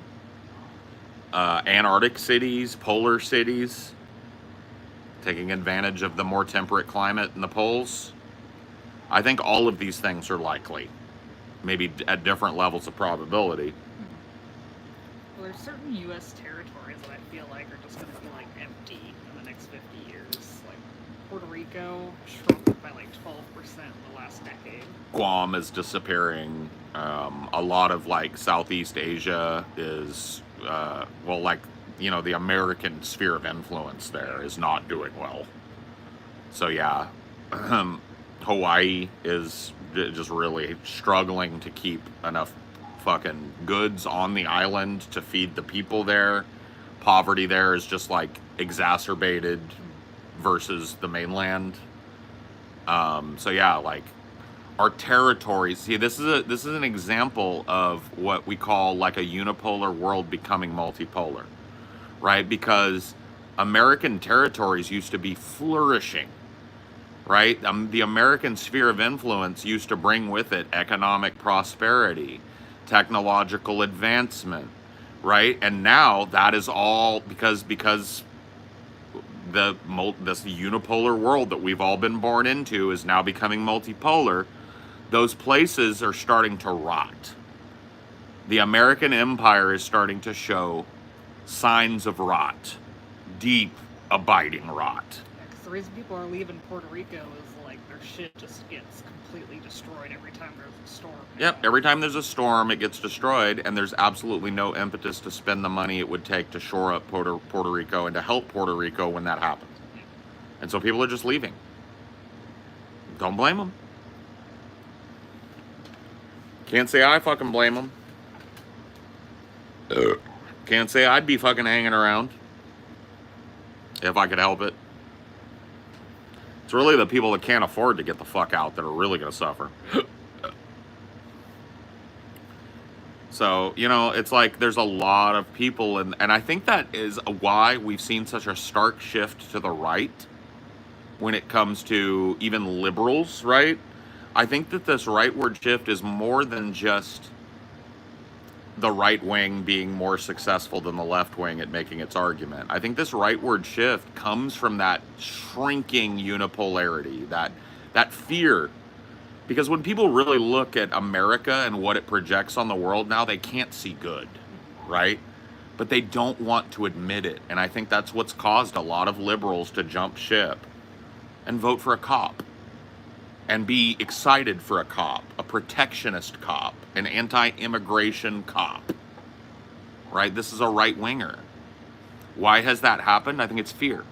Antarctic cities, polar cities, taking advantage of the more temperate climate in the poles. I think all of these things are likely. Maybe at different levels of probability. Well, there's certain U.S. territories that I feel like are just going to be like empty in the next 50 years. Like Puerto Rico shrunk by like 12% in the last decade. Guam is disappearing. A lot of like Southeast Asia is, well, like, you know, the American sphere of influence there is not doing well. So yeah, Hawaii is just really struggling to keep enough fucking goods on the island to feed the people there. Poverty there is just like exacerbated versus the mainland. So yeah, like our territories. See, this is an example of what we call like a unipolar world becoming multipolar, right? Because American territories used to be flourishing, right? The American sphere of influence used to bring with it economic prosperity, technological advancement, right? And now that is all because this unipolar world that we've all been born into is now becoming multipolar. Those places are starting to rot. The American empire is starting to show signs of rot, deep, abiding rot. Yeah, 'cause the reason people are leaving Puerto Rico is like their shit just gets completely destroyed every time there's a storm. Yep, every time there's a storm, it gets destroyed, and there's absolutely no impetus to spend the money it would take to shore up Puerto Rico and to help Puerto Rico when that happens. And so people are just leaving. Don't blame them. Can't say I fucking blame them. Can't say I'd be fucking hanging around if I could help it. It's really the people that can't afford to get the fuck out that are really going to suffer. So, you know, it's like there's a lot of people, and I think that is why we've seen such a stark shift to the right when it comes to even liberals, right? I think that this rightward shift is more than just the right wing being more successful than the left wing at making its argument. I think this rightward shift comes from that shrinking unipolarity, that fear. Because when people really look at America and what it projects on the world now, they can't see good, right? But they don't want to admit it. And I think that's what's caused a lot of liberals to jump ship and vote for a cop and be excited for a cop, a protectionist cop, an anti-immigration cop, right? This is a right-winger. Why has that happened? I think it's fear.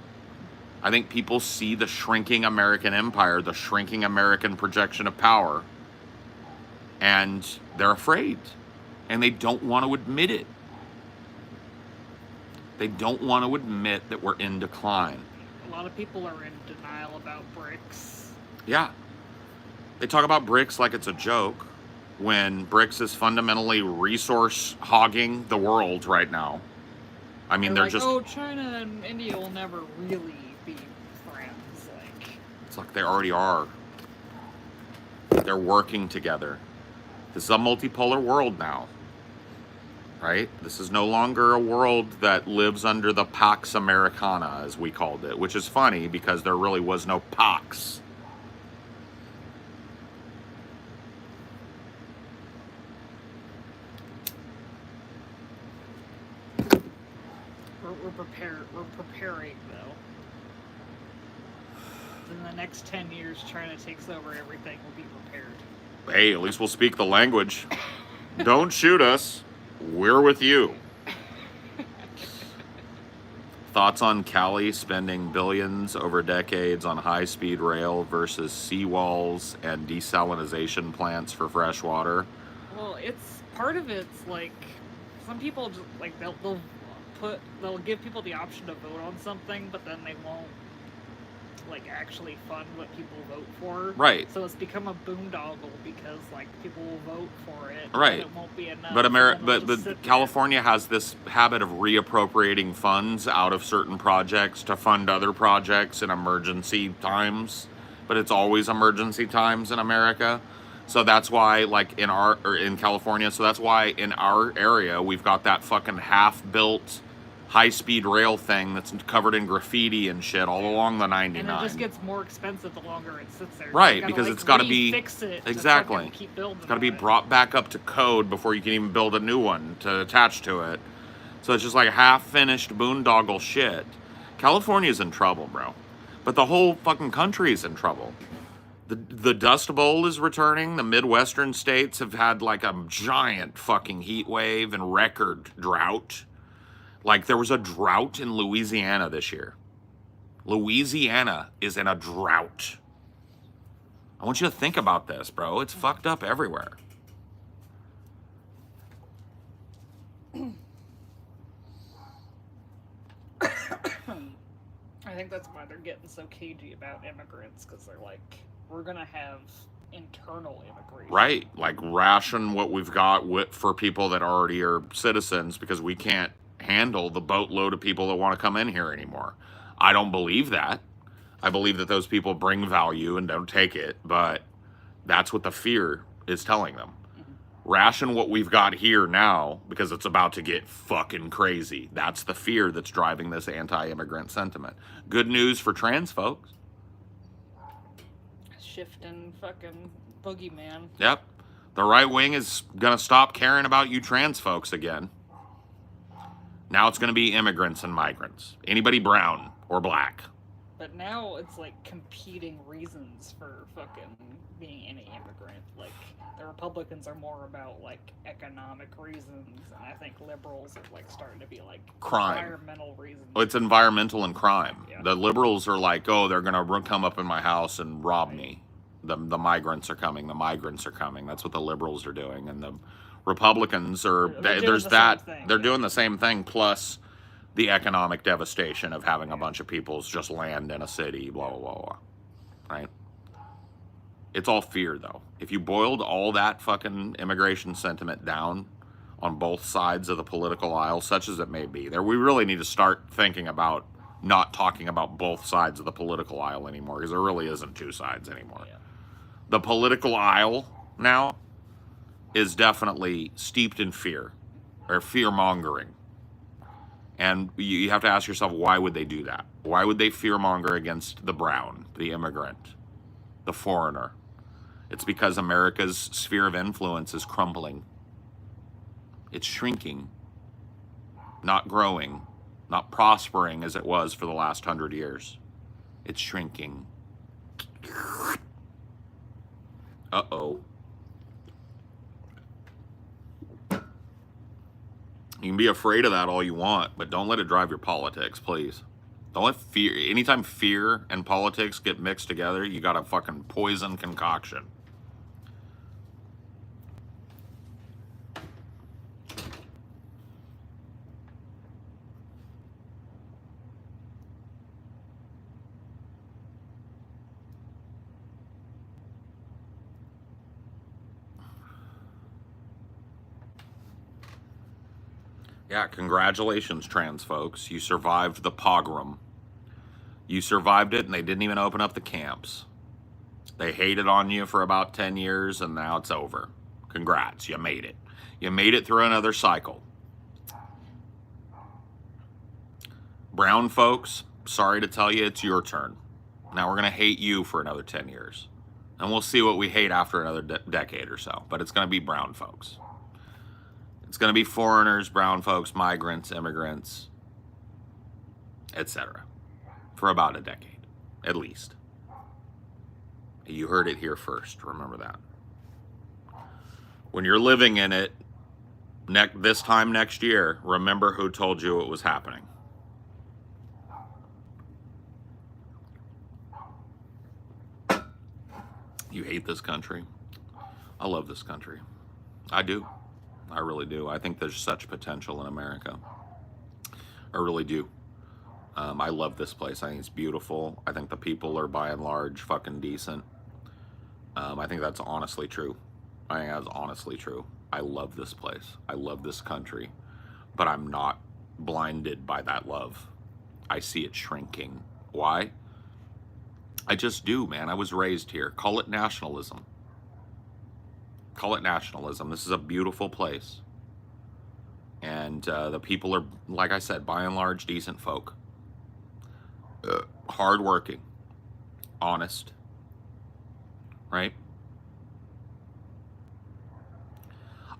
I think people see the shrinking American empire, the shrinking American projection of power, and they're afraid, and they don't want to admit it. They don't want to admit that we're in decline. A lot of people are in denial about BRICS. Yeah. They talk about BRICS like it's a joke, when BRICS is fundamentally resource hogging the world right now. I mean, they're like, just... oh, China and India will never really be friends. Like, it's like they already are. They're working together. This is a multipolar world now, right? This is no longer a world that lives under the Pax Americana, as we called it, which is funny because there really was no Pax. we're preparing though. In the next 10 years, China takes over everything. We'll be prepared. Hey, at least we'll speak the language. Don't shoot us. We're with you. Thoughts on Cali spending billions over decades on high-speed rail versus seawalls and desalination plants for fresh water? Well, it's part of it's like some people just like they'll give people the option to vote on something, but then they won't like actually fund what people vote for. Right. So it's become a boondoggle because like people will vote for it. Right. But it won't be enough. But California has this habit of reappropriating funds out of certain projects to fund other projects in emergency times. But it's always emergency times in America. So that's why, like in California, so that's why in our area we've got that fucking half-built high-speed rail thing that's covered in graffiti and shit all along the 99. And it just gets more expensive the longer it sits there. Right, because it's got to be fix it. exactly. Keep building. It's got to be brought back up to code before you can even build a new one to attach to it. So it's just like half-finished boondoggle shit. California's in trouble, bro. But the whole fucking country is in trouble. The Dust Bowl is returning. The Midwestern states have had like a giant fucking heat wave and record drought. Like there was a drought in Louisiana this year. Louisiana is in a drought. I want you to think about this, bro. It's fucked up everywhere. I think that's why they're getting so cagey about immigrants, because they're like, we're gonna have internal immigration. Right, like ration what we've got for people that already are citizens, because we can't handle the boatload of people that want to come in here anymore. I don't believe that. I believe that those people bring value and don't take it, but that's what the fear is telling them. Ration what we've got here now, because it's about to get fucking crazy. That's the fear that's driving this anti-immigrant sentiment. Good news for trans folks. Shifting fucking boogeyman. Yep. The right wing is going to stop caring about you trans folks again. Now it's going to be immigrants and migrants. Anybody brown or black. But now it's like competing reasons for fucking being any immigrant. Like, the Republicans are more about like economic reasons, and I think liberals are like starting to be like crime, environmental reasons. It's environmental and crime. Yeah. The liberals are like, oh, they're gonna come up in my house and rob me. The migrants are coming. The migrants are coming. That's what the liberals are doing, and the Republicans are. There's that. They're doing the same thing. Plus the economic devastation of having a bunch of people's just land in a city. Blah blah blah blah. Right. It's all fear, though. If you boiled all that fucking immigration sentiment down on both sides of the political aisle, such as it may be, we really need to start thinking about not talking about both sides of the political aisle anymore, because there really isn't two sides anymore. Yeah. The political aisle now is definitely steeped in fear, or fear-mongering. And you have to ask yourself, why would they do that? Why would they fear-monger against the brown, the immigrant, the foreigner? It's because America's sphere of influence is crumbling. It's shrinking, not growing, not prospering as it was for the last 100 years. It's shrinking. Uh-oh. You can be afraid of that all you want, but don't let it drive your politics, please. Don't let fear, anytime fear and politics get mixed together, you got a fucking poison concoction. Yeah, congratulations, trans folks. You survived the pogrom. You survived it, and they didn't even open up the camps. They hated on you for about 10 years, and now it's over. Congrats, you made it. You made it through another cycle. Brown folks, sorry to tell you, it's your turn. Now we're going to hate you for another 10 years. And we'll see what we hate after another decade or so. But it's going to be brown folks. It's going to be foreigners, brown folks, migrants, immigrants, etc. for about a decade, at least. You heard it here first. Remember that. When you're living in it this time next year, remember who told you it was happening. You hate this country. I love this country. I do. I really do. I think there's such potential in America. I really do. I love this place. I think it's beautiful. I think the people are by and large fucking decent. I think that's honestly true. I think that's honestly true. I love this place. I love this country. But I'm not blinded by that love. I see it shrinking. Why? I just do, man. I was raised here. Call it nationalism. Call it nationalism. This is a beautiful place. And the people are, like I said, by and large, decent folk. Hardworking. Honest. Right?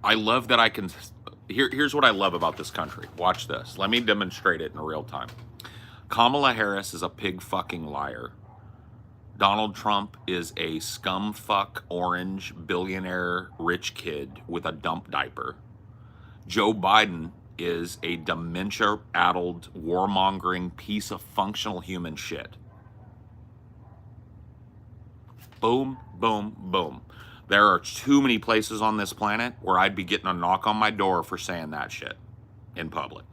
I love that I can... Here's what I love about this country. Watch this. Let me demonstrate it in real time. Kamala Harris is a pig fucking liar. Donald Trump is a scumfuck orange billionaire rich kid with a dump diaper. Joe Biden is a dementia-addled, warmongering piece of functional human shit. Boom, boom, boom. There are too many places on this planet where I'd be getting a knock on my door for saying that shit in public.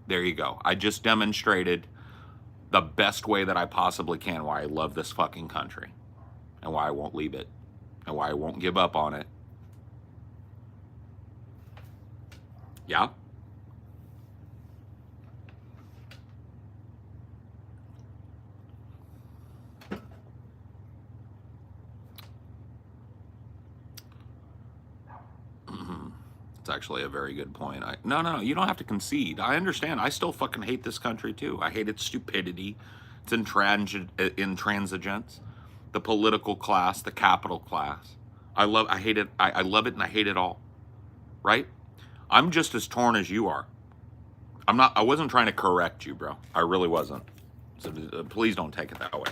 There you go. I just demonstrated the best way that I possibly can why I love this fucking country and why I won't leave it and why I won't give up on it. Yeah? It's actually a very good point. No, you don't have to concede. I understand. I still fucking hate this country too. I hate its stupidity, its intransigence, the political class, the capital class. I hate it. I love it and I hate it all. Right? I'm just as torn as you are. I wasn't trying to correct you, bro. I really wasn't. So please don't take it that way.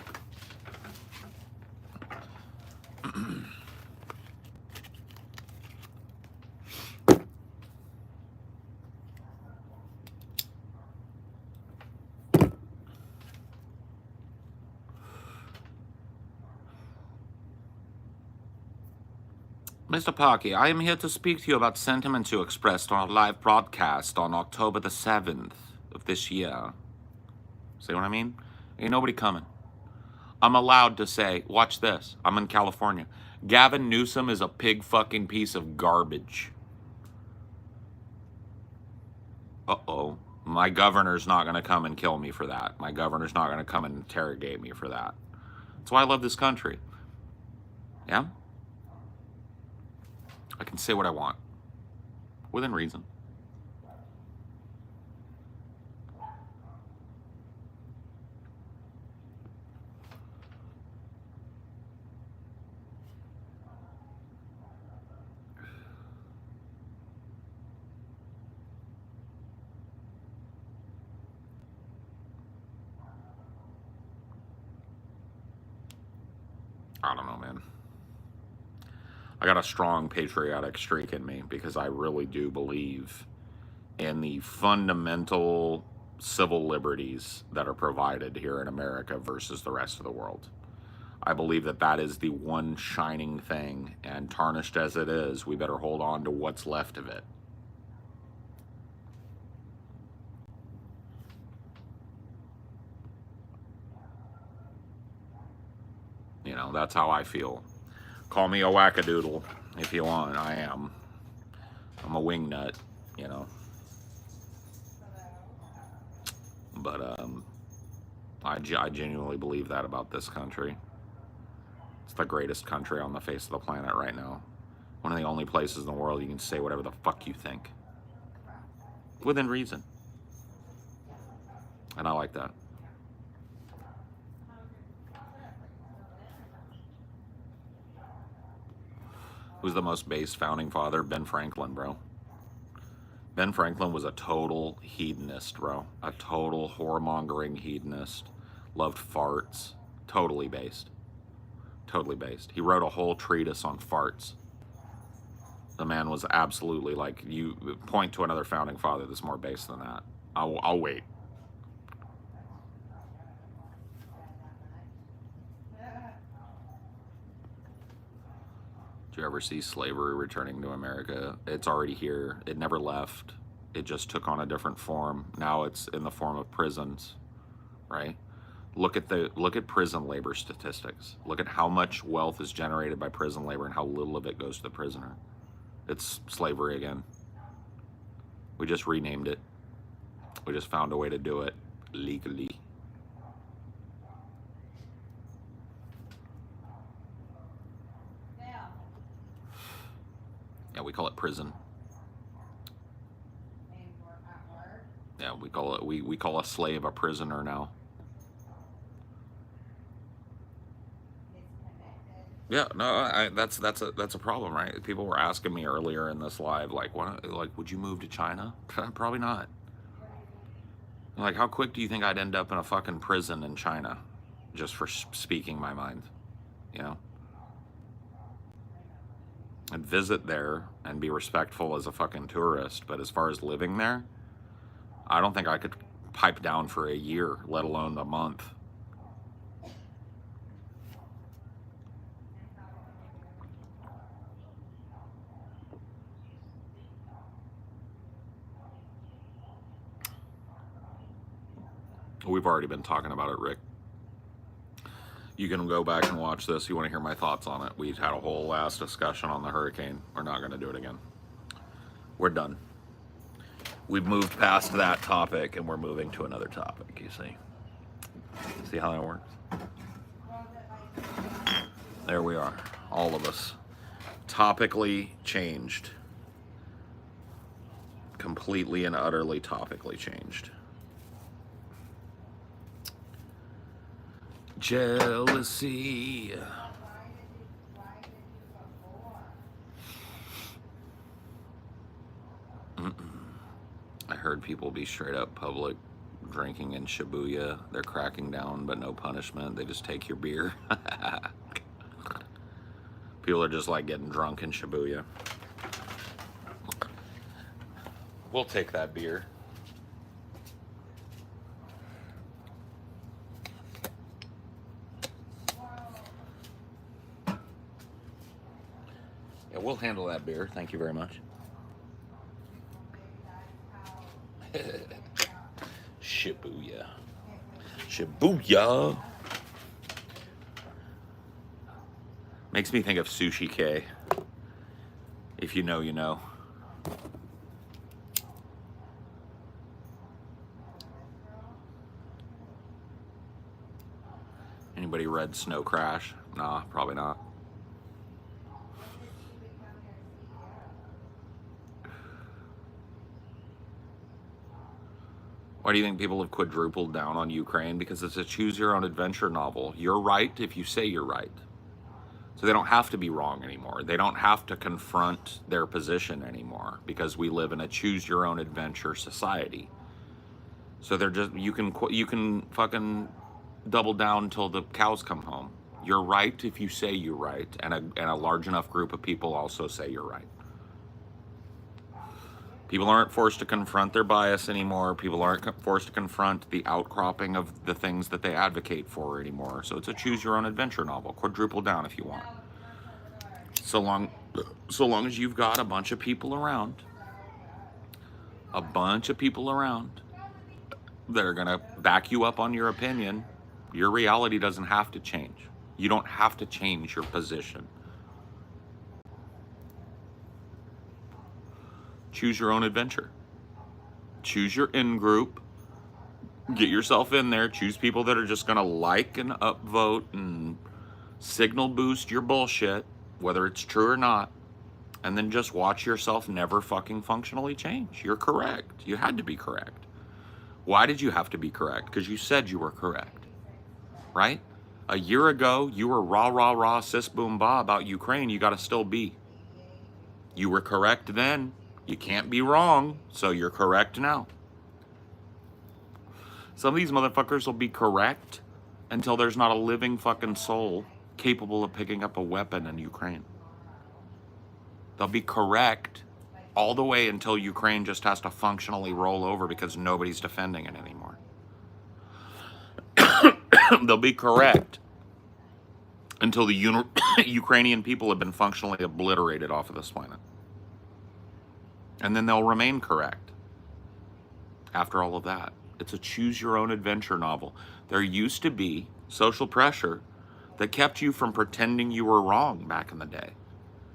Mr. Parky, I am here to speak to you about sentiments you expressed on a live broadcast on October the 7th of this year. See what I mean? Ain't nobody coming. I'm allowed to say, watch this, I'm in California. Gavin Newsom is a pig fucking piece of garbage. Uh-oh. My governor's not going to come and kill me for that. My governor's not going to come and interrogate me for that. That's why I love this country. Yeah? I can say what I want. Within reason. I don't know, man. I got a strong patriotic streak in me because I really do believe in the fundamental civil liberties that are provided here in America versus the rest of the world. I believe that that is the one shining thing, and tarnished as it is, we better hold on to what's left of it. You know, that's how I feel. Call me a wackadoodle if you want. I am. I'm a wingnut, you know. But I genuinely believe that about this country. It's the greatest country on the face of the planet right now. One of the only places in the world you can say whatever the fuck you think. Within reason. And I like that. Who's the most base founding father? Ben Franklin, bro. Ben Franklin was a total hedonist, bro. A total whoremongering hedonist. Loved farts. Totally based. Totally based. He wrote a whole treatise on farts. The man was absolutely like, you point to another founding father that's more based than that. I'll wait. Did you ever see slavery returning to America? It's already here. It never left. It just took on a different form. Now it's in the form of prisons, right? Look at prison labor statistics. Look at how much wealth is generated by prison labor and how little of it goes to the prisoner. It's slavery again. We just renamed it. We just found a way to do it legally. Yeah, we call it prison. Yeah, we call it we call a slave a prisoner now. Yeah, no, that's a problem, right? People were asking me earlier in this live, like, would you move to China? Probably not. Like, how quick do you think I'd end up in a fucking prison in China just for speaking my mind? You know? I'd visit there and be respectful as a fucking tourist, but as far as living there, I don't think I could pipe down for a year, let alone a month. We've already been talking about it, Rick. You can go back and watch this. You want to hear my thoughts on it. We've had a whole last discussion on the hurricane. We're not going to do it again. We're done. We've moved past that topic and we're moving to another topic, you see. See how that works? There we are, all of us. Topically changed. Completely and utterly topically changed. Jealousy. I heard people be straight up public drinking in Shibuya. They're cracking down, but no punishment. They just take your beer. People are just like getting drunk in Shibuya. We'll take that beer. Yeah, we'll handle that beer. Thank you very much. Shibuya. Shibuya. Makes me think of Sushi K. If you know, you know. Anybody read Snow Crash? Nah, probably not. Why do you think people have quadrupled down on Ukraine? Because it's a choose-your-own-adventure novel. You're right if you say you're right. So they don't have to be wrong anymore. They don't have to confront their position anymore because we live in a choose-your-own-adventure society. So they're just, you can fucking double down till the cows come home. You're right if you say you're right, and a large enough group of people also say you're right. People aren't forced to confront their bias anymore. People aren't forced to confront the outcropping of the things that they advocate for anymore. So it's a choose-your-own-adventure novel. Quadruple down if you want. So long as you've got a bunch of people around that are going to back you up on your opinion, your reality doesn't have to change. You don't have to change your position. Choose your own adventure. Choose your in-group. Get yourself in there. Choose people that are just going to like and upvote and signal boost your bullshit, whether it's true or not. And then just watch yourself never fucking functionally change. You're correct. You had to be correct. Why did you have to be correct? Because you said you were correct. Right? A year ago, you were rah, sis, boom, bah about Ukraine. You got to still be. You were correct then. You can't be wrong, so you're correct now. Some of these motherfuckers will be correct until there's not a living fucking soul capable of picking up a weapon in Ukraine. They'll be correct all the way until Ukraine just has to functionally roll over because nobody's defending it anymore. They'll be correct until the Ukrainian people have been functionally obliterated off of this planet. And then they'll remain correct after all of that. It's a choose-your-own-adventure novel. There used to be social pressure that kept you from pretending you were wrong back in the day,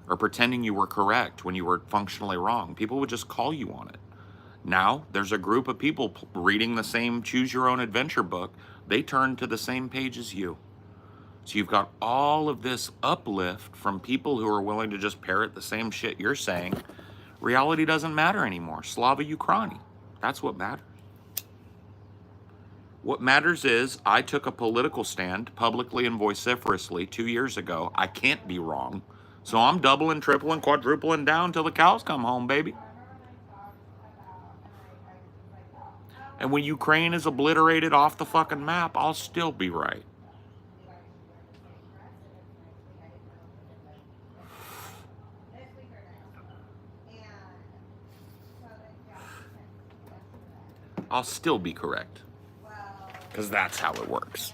or pretending you were correct when you were functionally wrong. People would just call you on it. Now, there's a group of people reading the same choose-your-own-adventure book. They turn to the same page as you. So you've got all of this uplift from people who are willing to just parrot the same shit you're saying. Reality doesn't matter anymore. Slava Ukraini. That's what matters. What matters is I took a political stand publicly and vociferously 2 years ago. I can't be wrong. So I'm doubling, tripling, quadrupling down till the cows come home, baby. And when Ukraine is obliterated off the fucking map, I'll still be right. I'll still be correct. Because that's how it works.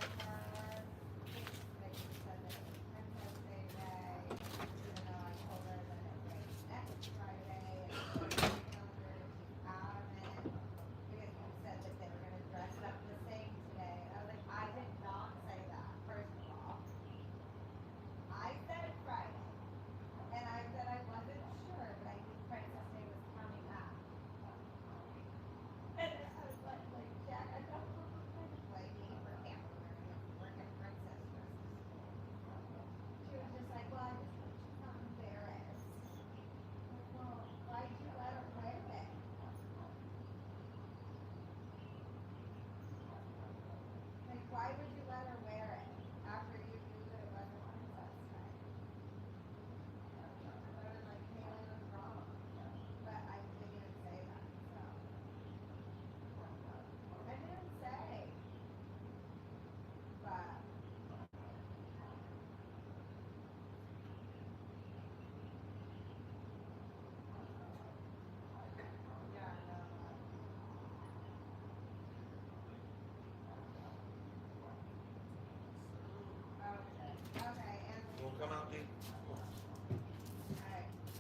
Come out, Dee.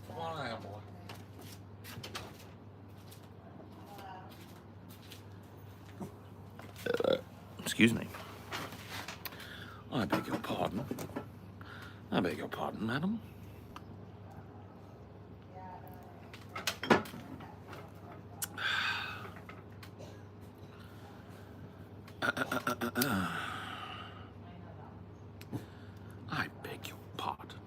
Come on out, boy. Excuse me. I beg your pardon. I beg your pardon, madam. I beg your pardon.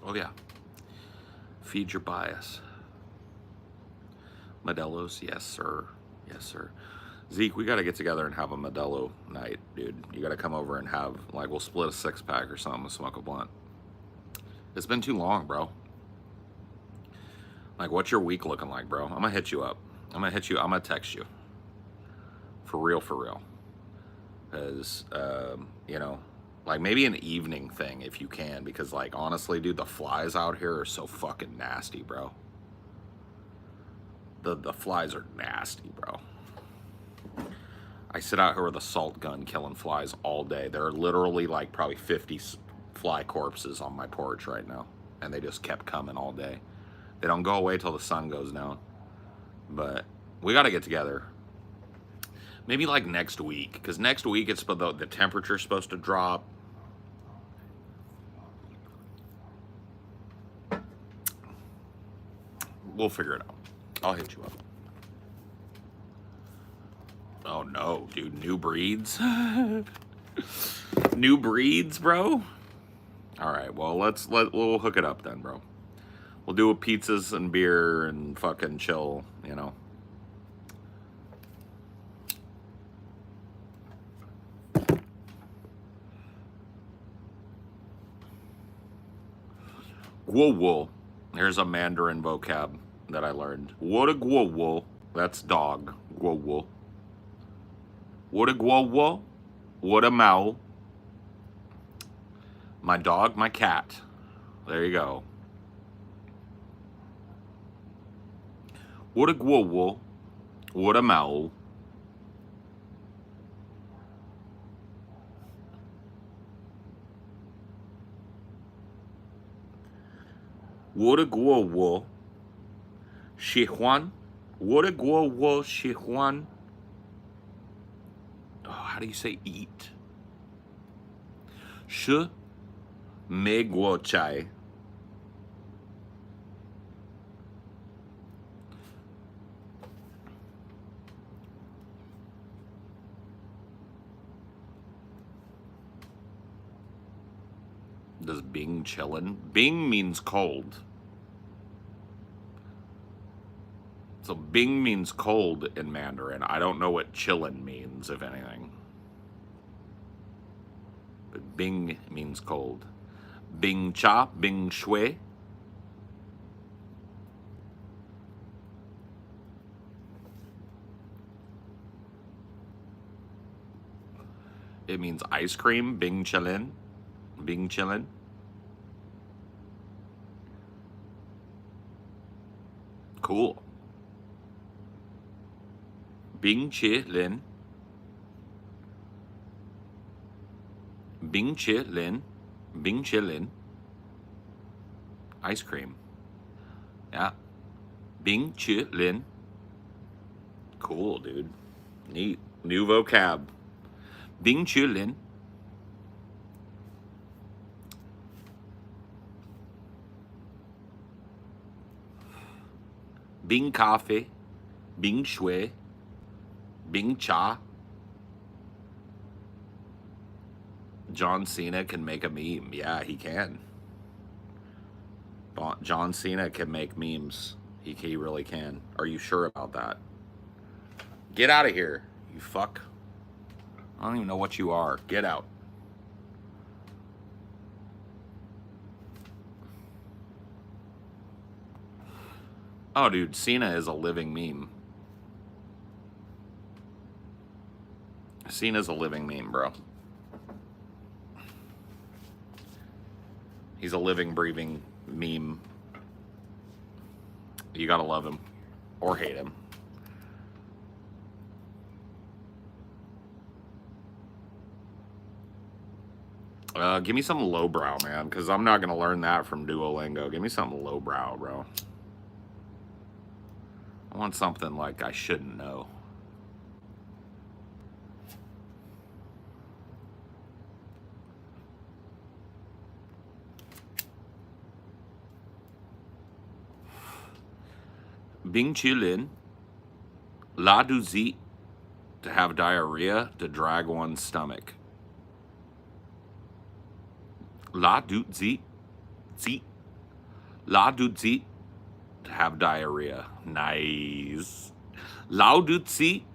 Oh yeah. Feed your bias. Modelo's, yes sir. Yes sir. Zeke, we gotta get together and have a Modelo night, dude. You gotta come over and have, like, we'll split a 6-pack or something and smoke a blunt. It's been too long, bro. Like, what's your week looking like, bro? I'm gonna hit you up. I'm gonna text you. For real, for real. Because, you know, like, maybe an evening thing if you can. Because, like, honestly, dude, the flies out here are so fucking nasty, bro. The flies are nasty, bro. I sit out here with a salt gun killing flies all day. There are literally, like, probably 50 fly corpses on my porch right now. And they just kept coming all day. They don't go away till the sun goes down. But we got to get together. Maybe like next week, because next week it's the temperature's supposed to drop. We'll figure it out. I'll hit you up. Oh no, dude, new breeds? New breeds, bro? All right, well, we'll hook it up then, bro. We'll do a pizzas and beer and fucking chill, you know. Guo wo. Here's a Mandarin vocab that I learned. What a guo wo. That's dog. Guo wo. What a guo wo. What a mao. My dog, my cat. There you go. What a guo wo. What a mao. What a guo wo. Shi Huan. What a guo wo Shi Huan. Oh, how do you say eat? Shi me guo chai. Does Bing chillin'? Bing means cold. So Bing means cold in Mandarin. I don't know what chillin' means, if anything. But Bing means cold. Bing cha, Bing shui. It means ice cream, Bing chillin'. Bing chillin'. Cool. Bing chillin'. Bing chillin'. Bing chillin'. Ice cream. Yeah. Bing chillin'. Cool, dude. Neat. New vocab. Bing chillin'. Bing coffee. Bing shui. Bing cha. John Cena can make a meme. Yeah, he can. John Cena can make memes. He really can. Are you sure about that? Get out of here, you fuck. I don't even know what you are. Get out. Oh, dude, Cena is a living meme. Cena's a living meme, bro. He's a living, breathing meme. You gotta love him. Or hate him. Give me some lowbrow, man, because I'm not gonna learn that from Duolingo. Give me something lowbrow, bro. I want something like I shouldn't know. Bing chillin'. La du zi. To have diarrhea, to drag one's stomach. La du zi. Zi. La du zi. To have diarrhea. Nice. Lao du zi.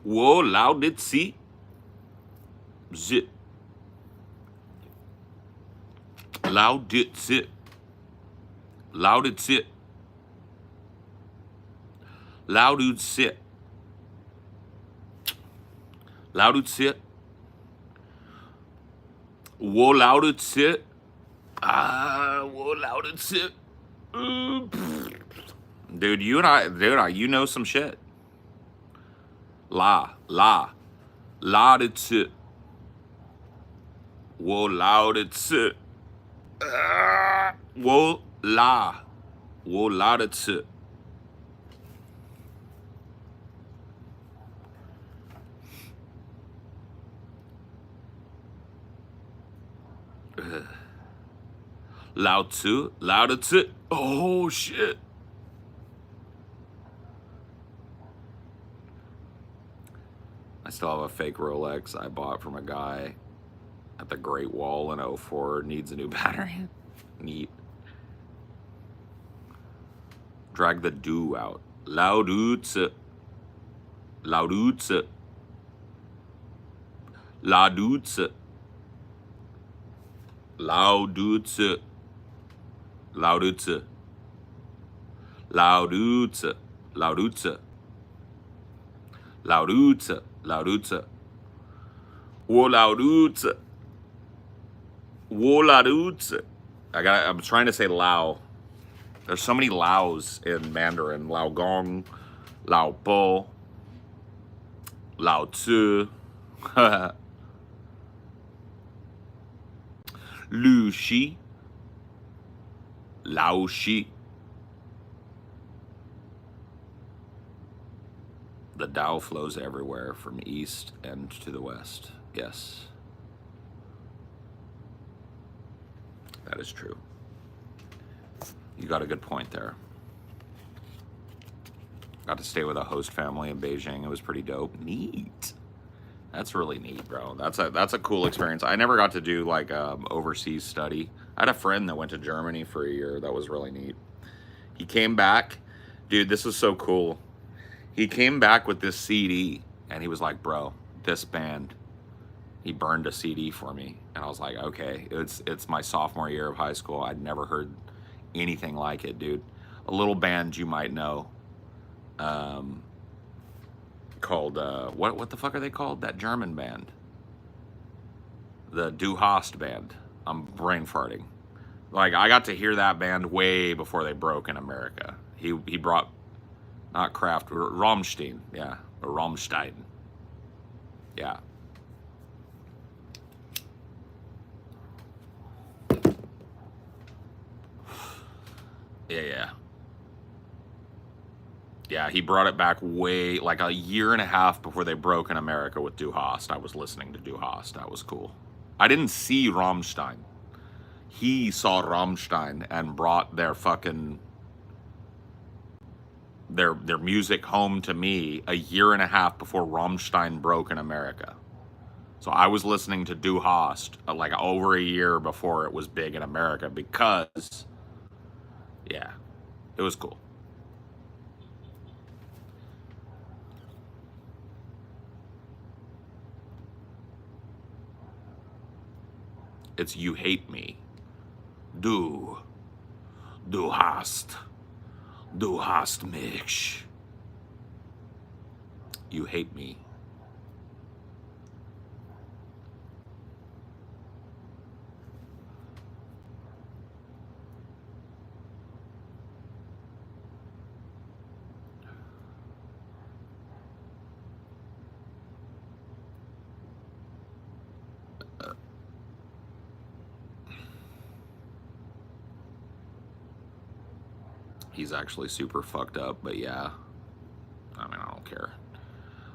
Wo lao dit zi. Zit. Lao dit zit. Lao dit sit. Lao du sit. Lao du sit. Wo lao du sit. Wo lao du sit. Dude, you know some shit. La did sit. Wo lao did sit. Wo la did sit. Lao Tzu, Lao Tzu. Oh shit. I still have a fake Rolex I bought from a guy at the Great Wall in 04. Needs a new battery. Neat. Drag the do out. Lao Tzu. Lao Tzu. La Tzu. Lao Tzu. Lao Tzu. Lao Tzu. Lao Tzu. Lao Tzu. Lao Tzu. Wo Lao Tzu. Wo Lao Tzu. I'm trying to say Lao. There's so many Laos in Mandarin. Lao Gong, Lao Po, Lao Tzu. Lu Shi. Lao Shi. The Tao flows everywhere from east and to the west. Yes. That is true. You got a good point there. Got to stay with a host family in Beijing. It was pretty dope. Neat. That's really neat, bro. That's a cool experience. I never got to do like overseas study. I had a friend that went to Germany for a year. That was really neat. He came back, dude. This was so cool. He came back with this CD, and he was like, "Bro, this band." He burned a CD for me, and I was like, "Okay." It's my sophomore year of high school. I'd never heard anything like it, dude. A little band you might know. Called what the fuck are they called? That German band, the Du Hast band. I'm brain farting. Like I got to hear that band way before they broke in America. He brought not Kraft, Rammstein, yeah, or Rammstein, yeah. Yeah. Yeah, he brought it back way, like a year and a half before they broke in America with Du Hast. I was listening to Du Hast. That was cool. I didn't see Rammstein. He saw Rammstein and brought their fucking their music home to me a year and a half before Rammstein broke in America. So I was listening to Du Hast like over a year before it was big in America because, yeah, it was cool. It's You Hate Me. Du hast mich. You hate me. He's actually super fucked up, but yeah. I mean, I don't care.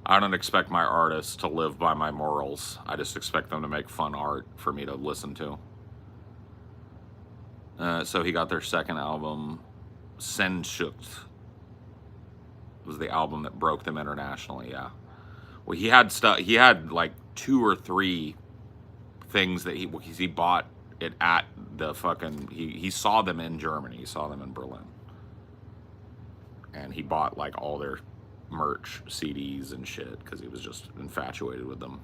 I don't expect my artists to live by my morals. I just expect them to make fun art for me to listen to. So he got their second album, Sehnsucht. Was the album that broke them internationally, yeah. Well, he had stuff. He had like 2 or 3 things that he bought it at the fucking. He saw them in Germany. He saw them in Berlin, and he bought like all their merch, CDs and shit because he was just infatuated with them.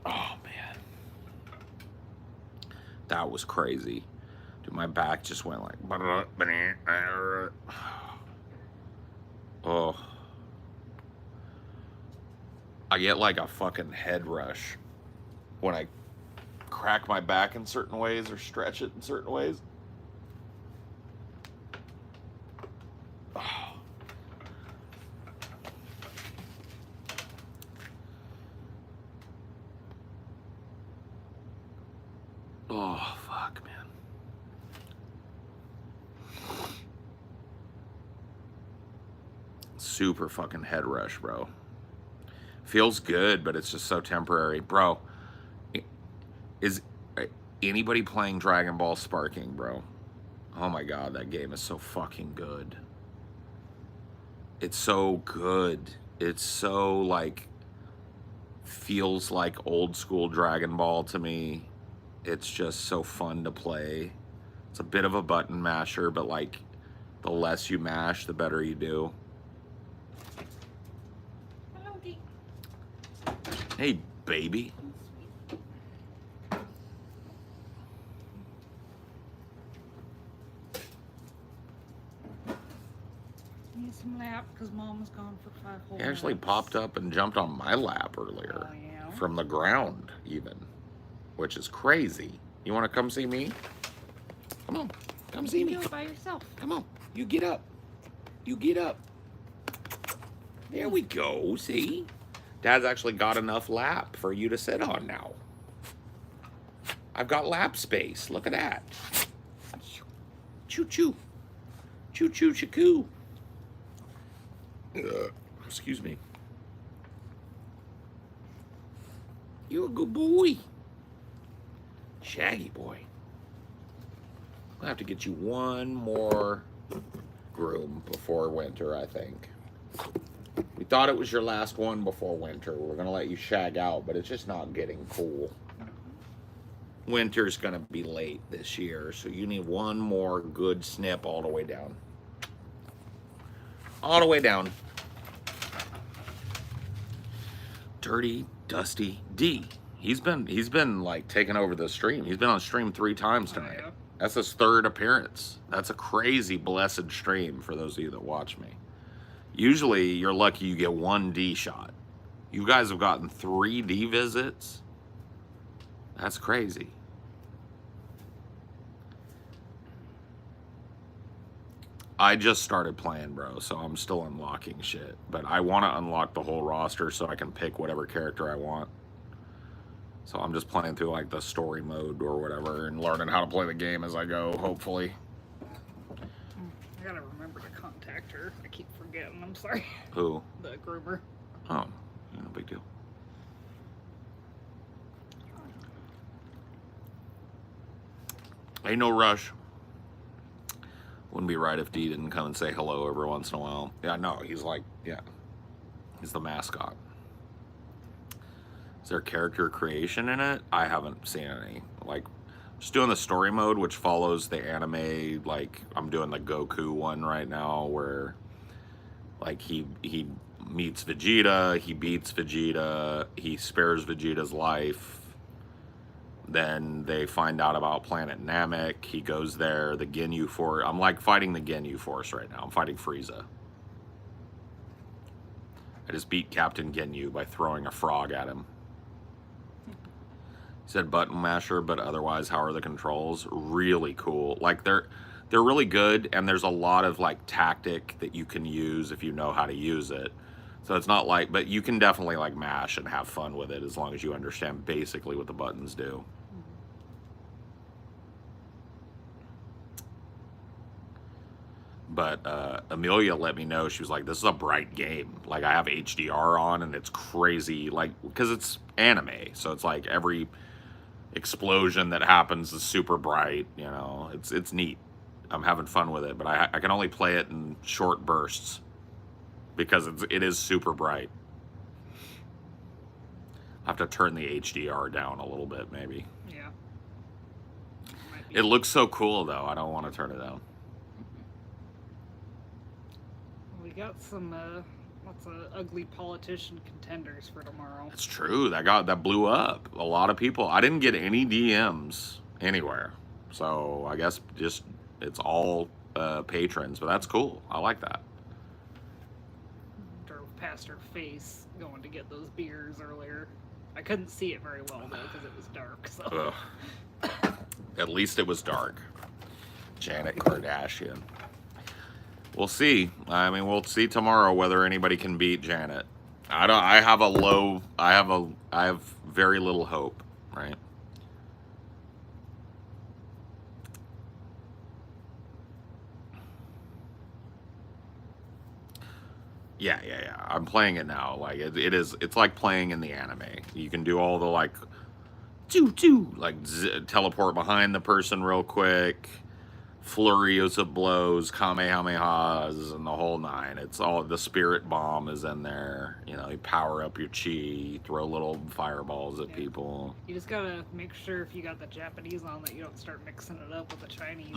Oh man, that was crazy. Dude, my back just went like. Oh, I get like a fucking head rush when I crack my back in certain ways or stretch it in certain ways. Oh, fuck, man. Super fucking head rush, bro. Feels good, but it's just so temporary. Bro, is anybody playing Dragon Ball Sparking, bro? Oh my god, that game is so fucking good. It's so good. It's so, like, feels like old school Dragon Ball to me. It's just so fun to play. It's a bit of a button masher, but like the less you mash, the better you do. Hey, baby. Need some lap because Mom was gone for 5 whole He actually minutes. popped up and jumped on my lap earlier. Oh, yeah? From the ground, even. Which is crazy. You want to come see me? Come on. Come see me. You do it by yourself. Come on. You get up. You get up. There we go, see? Dad's actually got enough lap for you to sit on now. I've got lap space. Look at that. Choo choo. Choo choo choo. Excuse me. You're a good boy. Shaggy boy. I'll have to get you one more groom before winter, I think. We thought it was your last one before winter. We're going to let you shag out, but it's just not getting cool. Winter's going to be late this year, so you need one more good snip all the way down. All the way down. Dirty, Dusty D. He's been like taking over the stream. He's been on stream 3 times tonight. Yeah. That's his 3rd appearance. That's a crazy blessed stream for those of you that watch me. Usually you're lucky you get 1 D shot. You guys have gotten 3 D visits. That's crazy. I just started playing, bro, so I'm still unlocking shit. But I want to unlock the whole roster so I can pick whatever character I want. So I'm just playing through like the story mode or whatever and learning how to play the game as I go, hopefully. I gotta remember to contact her. I keep forgetting. I'm sorry. Who? The groomer. Oh, no big deal. Ain't no rush. Wouldn't be right if D didn't come and say hello every once in a while. Yeah, no, he's like, yeah. He's the mascot. Is there character creation in it? I haven't seen any. Like, just doing the story mode, which follows the anime. Like, I'm doing the Goku one right now, where, like, he meets Vegeta, he beats Vegeta, he spares Vegeta's life. Then they find out about Planet Namek. He goes there. The Ginyu Force. I'm like fighting the Ginyu Force right now. I'm fighting Frieza. I just beat Captain Ginyu by throwing a frog at him. He said button masher, but otherwise, how are the controls? Really cool. Like they're really good, and there's a lot of like tactic that you can use if you know how to use it. So it's not like, but you can definitely like mash and have fun with it as long as you understand basically what the buttons do. But Amelia let me know, she was like, this is a bright game. Like, I have HDR on, and it's crazy, like, because it's anime, so it's like every explosion that happens is super bright, you know, it's neat. I'm having fun with it, but I can only play it in short bursts because it is super bright. I have to turn the HDR down a little bit, maybe. Yeah. It looks so cool, though. I don't want to turn it down. We got some lots of ugly politician contenders for tomorrow. It's true. That blew up. A lot of people. I didn't get any DMs anywhere, so I guess just it's all patrons. But that's cool. I like that. Drove past her face going to get those beers earlier. I couldn't see it very well though because it was dark. So. At least it was dark. Janet Kardashian. We'll see. I mean, we'll see tomorrow whether anybody can beat Janet. I have very little hope, right? Yeah. I'm playing it now. Like it's like playing in the anime. You can do all the like teleport behind the person real quick. Flurries of blows, kamehamehas, and the whole 9. It's all, the spirit bomb is in there. You know, you power up your chi, throw little fireballs at people. You just gotta make sure if you got the Japanese on that you don't start mixing it up with the Chinese.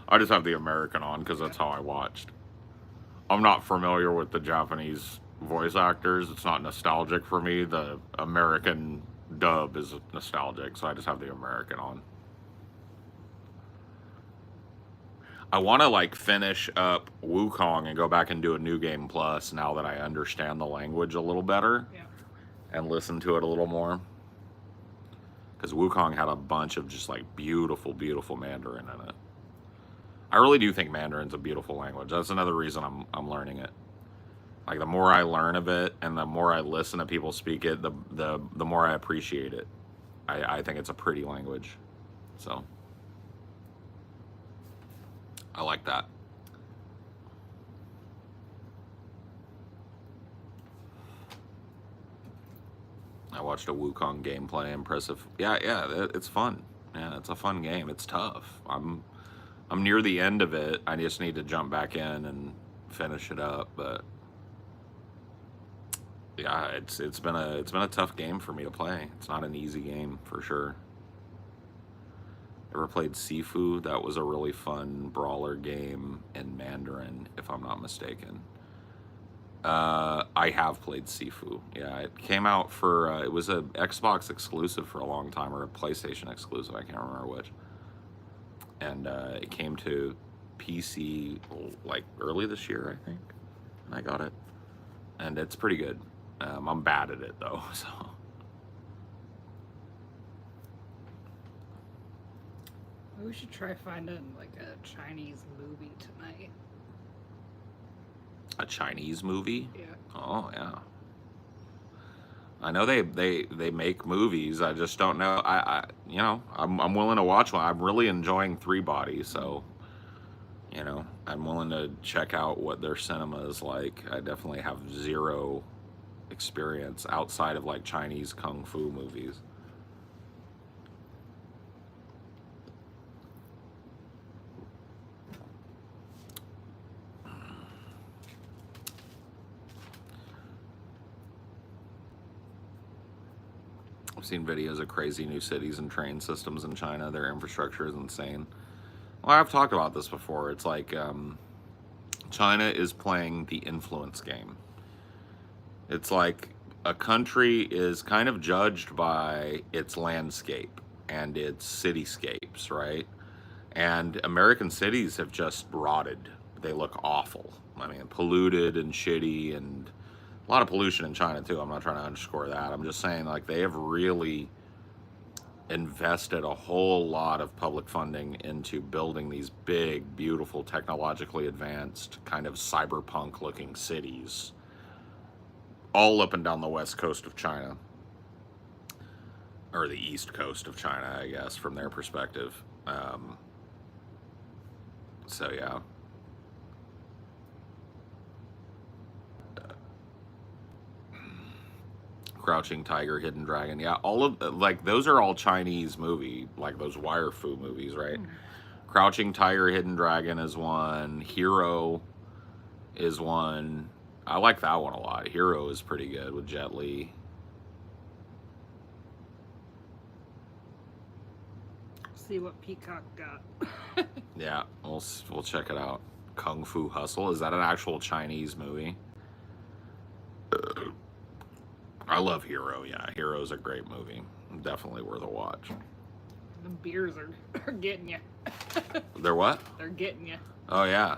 I just have the American on because that's how I watched. I'm not familiar with the Japanese voice actors. It's not nostalgic for me. The American dub is nostalgic, so I just have the American on. I want to like finish up Wukong and go back and do a New Game Plus now that I understand the language a little better. Yeah. And listen to it a little more. Because Wukong had a bunch of just like beautiful, beautiful Mandarin in it. I really do think Mandarin's a beautiful language. That's another reason I'm learning it. Like the more I learn of it and the more I listen to people speak it, the more I appreciate it. I think it's a pretty language. So I like that. I watched a Wukong gameplay. Impressive. Yeah, it's fun. Yeah, it's a fun game. It's tough. I'm near the end of it. I just need to jump back in and finish it up. But yeah, it's been a tough game for me to play. It's not an easy game for sure. Ever played Sifu? That was a really fun brawler game in Mandarin, if I'm not mistaken. I have played Sifu. Yeah, it came out for it was a Xbox exclusive for a long time, or a PlayStation exclusive. I can't remember which. And it came to PC like early this year, I think, and I got it. And it's pretty good. I'm bad at it though, so. We should try finding like a Chinese movie tonight. A Chinese movie? Yeah. Oh yeah. I know they make movies. I just don't know. I'm willing to watch one. I'm really enjoying Three Body, so I'm willing to check out what their cinema is like. I definitely have zero experience outside of like Chinese kung fu movies. I've seen videos of crazy new cities and train systems in China. Their infrastructure is insane. Well, I've talked about this before. It's like China is playing the influence game. It's like a country is kind of judged by its landscape and its cityscapes, right? And American cities have just rotted. They look awful. I mean, polluted and shitty, and a lot of pollution in China too. I'm not trying to underscore that. I'm just saying, like, they have really invested a whole lot of public funding into building these big, beautiful, technologically advanced, kind of cyberpunk looking cities all up and down the west coast of China, or the east coast of China, I guess, from their perspective. So yeah. Crouching Tiger, Hidden Dragon. Yeah, all of like those are all Chinese movie, like those wire fu movies, right? Crouching Tiger, Hidden Dragon is one. Hero is one. I like that one a lot. Hero is pretty good with Jet Li. See what Peacock got. Yeah, we'll check it out. Kung Fu Hustle, is that an actual Chinese movie? I love Hero. Yeah, Hero's a great movie. Definitely worth a watch. The beers are getting you. They're what? They're getting you. Oh yeah.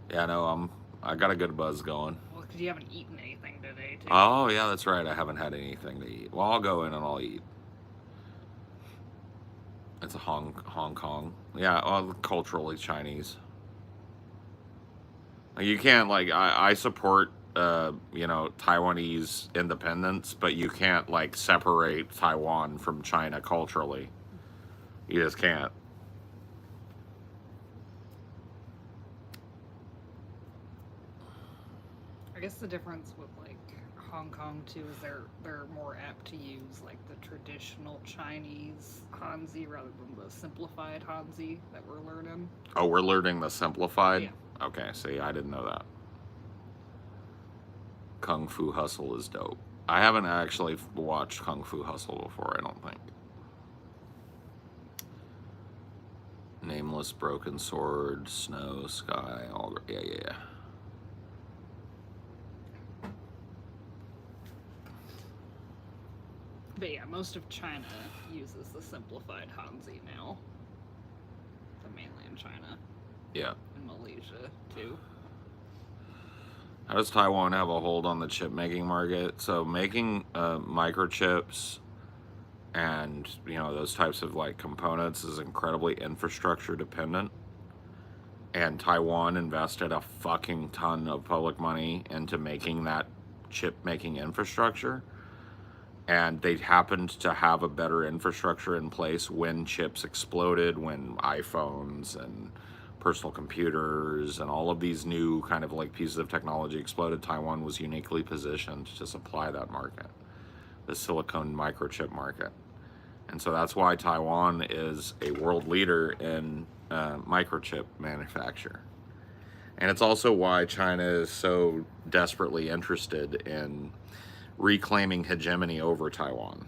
Yeah, no, I got a good buzz going. Well, because you haven't eaten anything today, too. Oh yeah, that's right. I haven't had anything to eat. Well, I'll go in and I'll eat. It's a Hong Kong. Yeah, culturally Chinese. You can't like I support Taiwanese independence, but you can't like separate Taiwan from China culturally. You just can't. I guess the difference with like Hong Kong too is they're more apt to use like the traditional Chinese Hanzi rather than the simplified Hanzi that we're learning. Oh, we're learning the simplified? Yeah. Okay, see, I didn't know that. Kung Fu Hustle is dope. I haven't actually watched Kung Fu Hustle before, I don't think. Nameless, Broken Sword, Snow, Sky, all yeah. But yeah, most of China uses the simplified Hanzi now. The mainland China. Yeah. And Malaysia too. How does Taiwan have a hold on the chip making market? So making microchips and those types of like components is incredibly infrastructure dependent, and Taiwan invested a fucking ton of public money into making that chip making infrastructure, and they happened to have a better infrastructure in place when chips exploded, when iPhones and personal computers and all of these new kind of like pieces of technology exploded. Taiwan was uniquely positioned to supply that market, the silicon microchip market. And so that's why Taiwan is a world leader in microchip manufacture. And it's also why China is so desperately interested in reclaiming hegemony over Taiwan.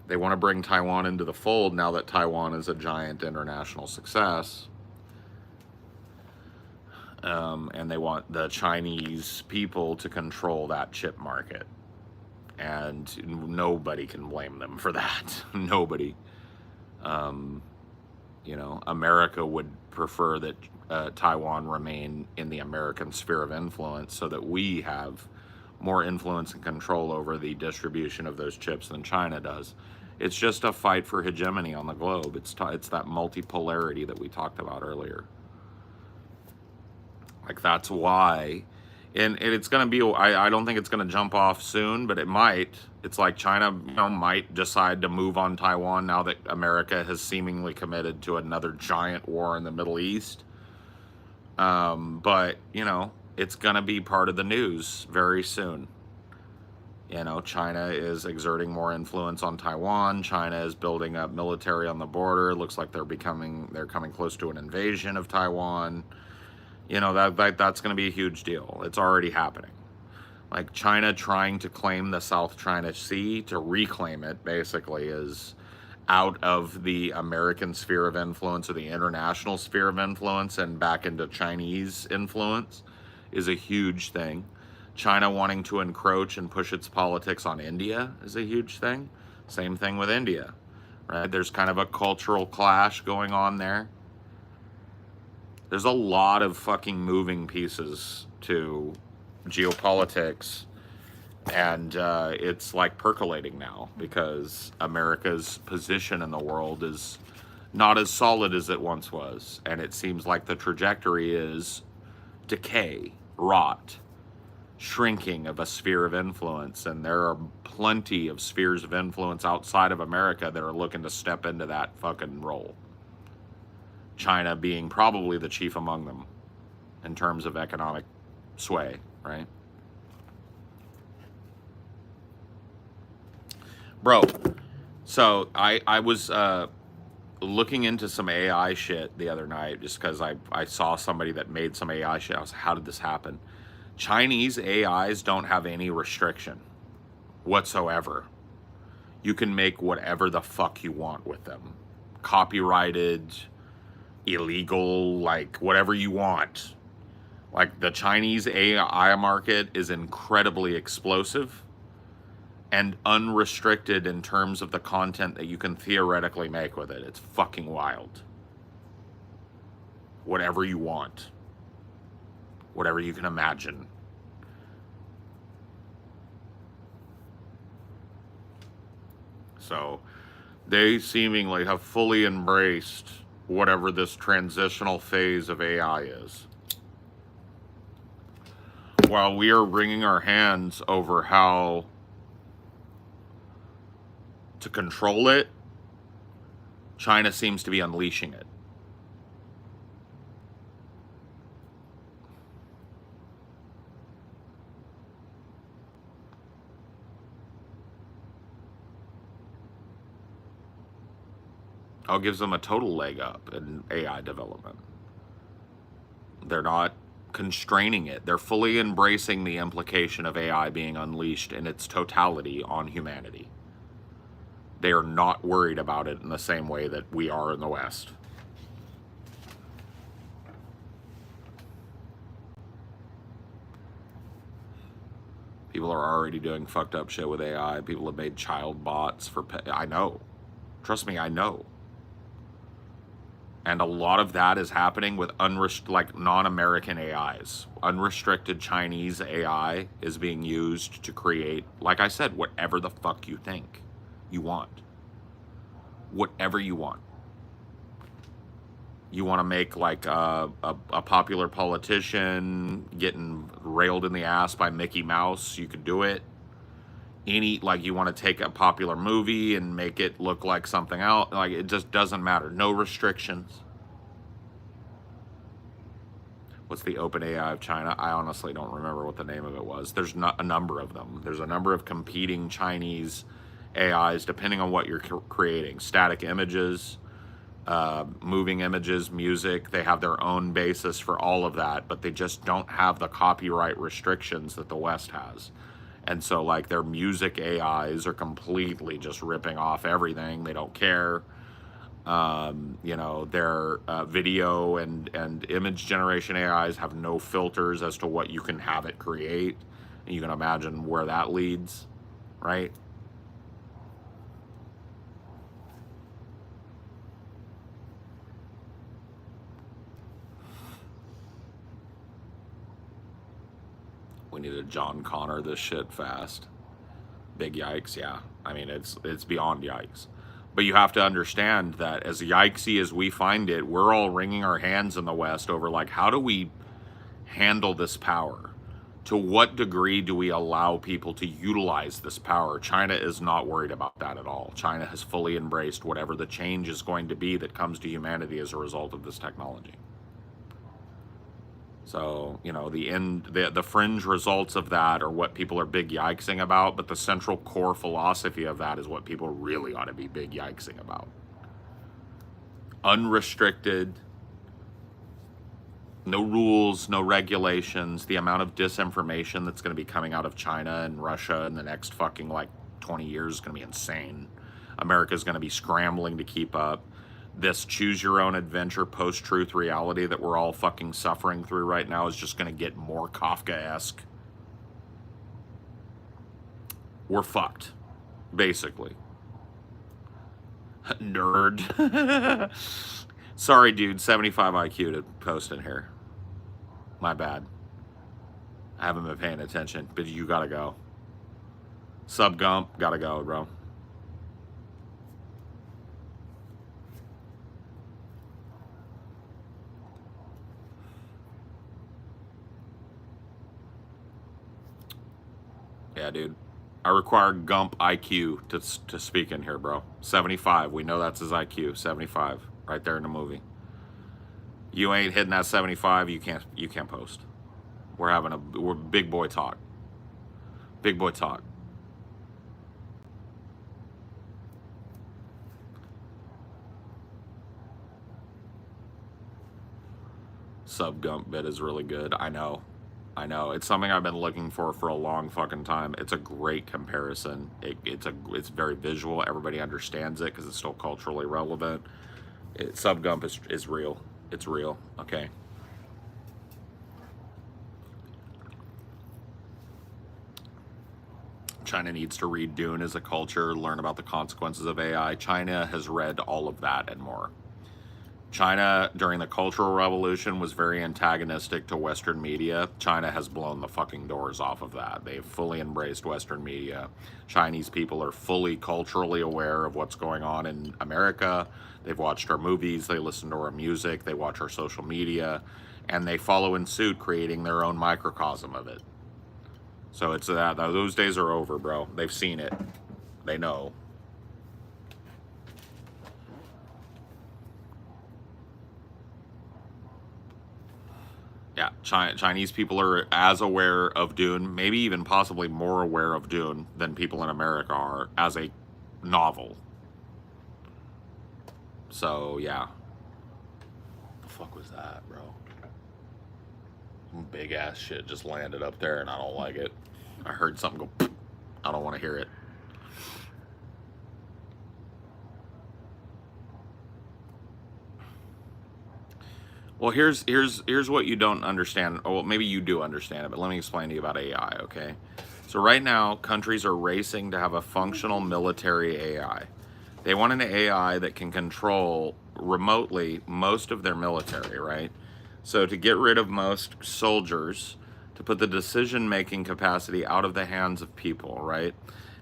They want to bring Taiwan into the fold now that Taiwan is a giant international success. And they want the Chinese people to control that chip market. And nobody can blame them for that. Nobody. You know, America would prefer that Taiwan remain in the American sphere of influence so that we have more influence and control over the distribution of those chips than China does. It's just a fight for hegemony on the globe. It's that multipolarity that we talked about earlier. Like, that's why, and it's going to be, I don't think it's going to jump off soon, but it might. It's like China, you know, might decide to move on Taiwan now that America has seemingly committed to another giant war in the Middle East. But, you know, it's going to be part of the news very soon. You know, China is exerting more influence on Taiwan. China is building up military on the border. It looks like they're coming close to an invasion of Taiwan. You know, that's going to be a huge deal. It's already happening. Like, China trying to claim the South China Sea, to reclaim it, basically, is out of the American sphere of influence or the international sphere of influence and back into Chinese influence, is a huge thing. China wanting to encroach and push its politics on India is a huge thing. Same thing with India, right? There's kind of a cultural clash going on there. There's a lot of fucking moving pieces to geopolitics, and it's like percolating now because America's position in the world is not as solid as it once was, and it seems like the trajectory is decay, rot, shrinking of a sphere of influence, and there are plenty of spheres of influence outside of America that are looking to step into that fucking role. China being probably the chief among them in terms of economic sway, right? Bro, so I was looking into some AI shit the other night just because I saw somebody that made some AI shit. I was like, how did this happen? Chinese AIs don't have any restriction whatsoever. You can make whatever the fuck you want with them. Copyrighted, illegal, like whatever you want. Like, the Chinese AI market is incredibly explosive and unrestricted in terms of the content that you can theoretically make with it. It's fucking wild. Whatever you want. Whatever you can imagine. So, they seemingly have fully embraced whatever this transitional phase of AI is. While we are wringing our hands over how to control it, China seems to be unleashing it. It gives them a total leg up in AI development. They're not constraining it. They're fully embracing the implication of AI being unleashed in its totality on humanity. They are not worried about it in the same way that we are in the West. People are already doing fucked up shit with AI. People have made child bots for I know. Trust me, I know. And a lot of that is happening with non-American AIs. Unrestricted Chinese AI is being used to create, like I said, whatever the fuck you think you want. Whatever you want. You want to make like a popular politician getting railed in the ass by Mickey Mouse, you could do it. Any, like, you want to take a popular movie and make it look like something else, like, it just doesn't matter. No restrictions. What's the open AI of China? I honestly don't remember what the name of it was. There's not a number of them. There's a number of competing Chinese AIs depending on what you're creating. Static images, moving images, music. They have their own basis for all of that, but they just don't have the copyright restrictions that the West has. And so, like, their music AIs are completely just ripping off everything. They don't care. You know, their video and image generation AIs have no filters as to what you can have it create. And you can imagine where that leads, right? We need to John Connor this shit fast. Big yikes, yeah. I mean, it's beyond yikes. But you have to understand that as yikesy as we find it, we're all wringing our hands in the West over, like, how do we handle this power? To what degree do we allow people to utilize this power? China is not worried about that at all. China has fully embraced whatever the change is going to be that comes to humanity as a result of this technology. So, you know, the fringe results of that are what people are big yikesing about, but the central core philosophy of that is what people really ought to be big yikesing about. Unrestricted, no rules, no regulations. The amount of disinformation that's going to be coming out of China and Russia in the next fucking, like, 20 years is going to be insane. America's going to be scrambling to keep up. This choose your own adventure post-truth reality that we're all fucking suffering through right now is just going to get more Kafka-esque. We're fucked, basically. Nerd. Sorry, dude, 75 IQ to post in here. My bad. I haven't been paying attention, but you gotta go. Sub Gump, gotta go, bro. Yeah, dude. I require Gump IQ to speak in here, bro. 75. We know that's his IQ. 75. Right there in the movie. You ain't hitting that 75, you can't post. We're big boy talk. Big boy talk. Sub Gump bit is really good. I know. It's something I've been looking for a long fucking time. It's a great comparison. It's very visual. Everybody understands it because it's still culturally relevant. Sub Gump is real. It's real. Okay. China needs to read Dune as a culture, learn about the consequences of AI. China has read all of that and more. China, during the Cultural Revolution, was very antagonistic to Western media. China has blown the fucking doors off of that. They've fully embraced Western media. Chinese people are fully culturally aware of what's going on in America. They've watched our movies, they listen to our music, they watch our social media, and they follow in suit, creating their own microcosm of it. So it's that those days are over, bro. They've seen it. They know. Yeah, Chinese people are as aware of Dune, maybe even possibly more aware of Dune than people in America are as a novel. So, yeah. What the fuck was that, bro? Some big ass shit just landed up there and I don't like it. I heard something go, pfft. I don't want to hear it. Well, here's what you don't understand. Oh, well, maybe you do understand it, but let me explain to you about AI, okay? So right now, countries are racing to have a functional military AI. They want an AI that can control remotely most of their military, right? So to get rid of most soldiers, to put the decision-making capacity out of the hands of people, right?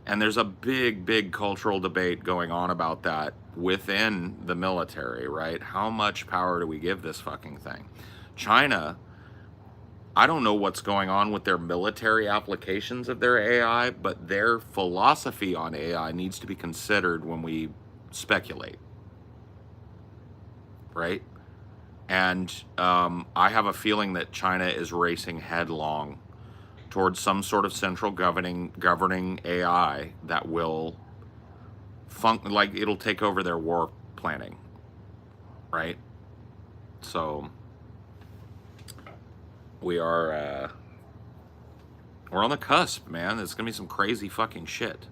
And there's a big cultural debate going on about that within the military, right? How much power do we give this fucking thing? China, I don't know what's going on with their military applications of their AI, but their philosophy on AI needs to be considered when we speculate, right? And I have a feeling that China is racing headlong towards some sort of central governing AI that will like it'll take over their war planning, right? So we're on the cusp, man. There's gonna be some crazy fucking shit.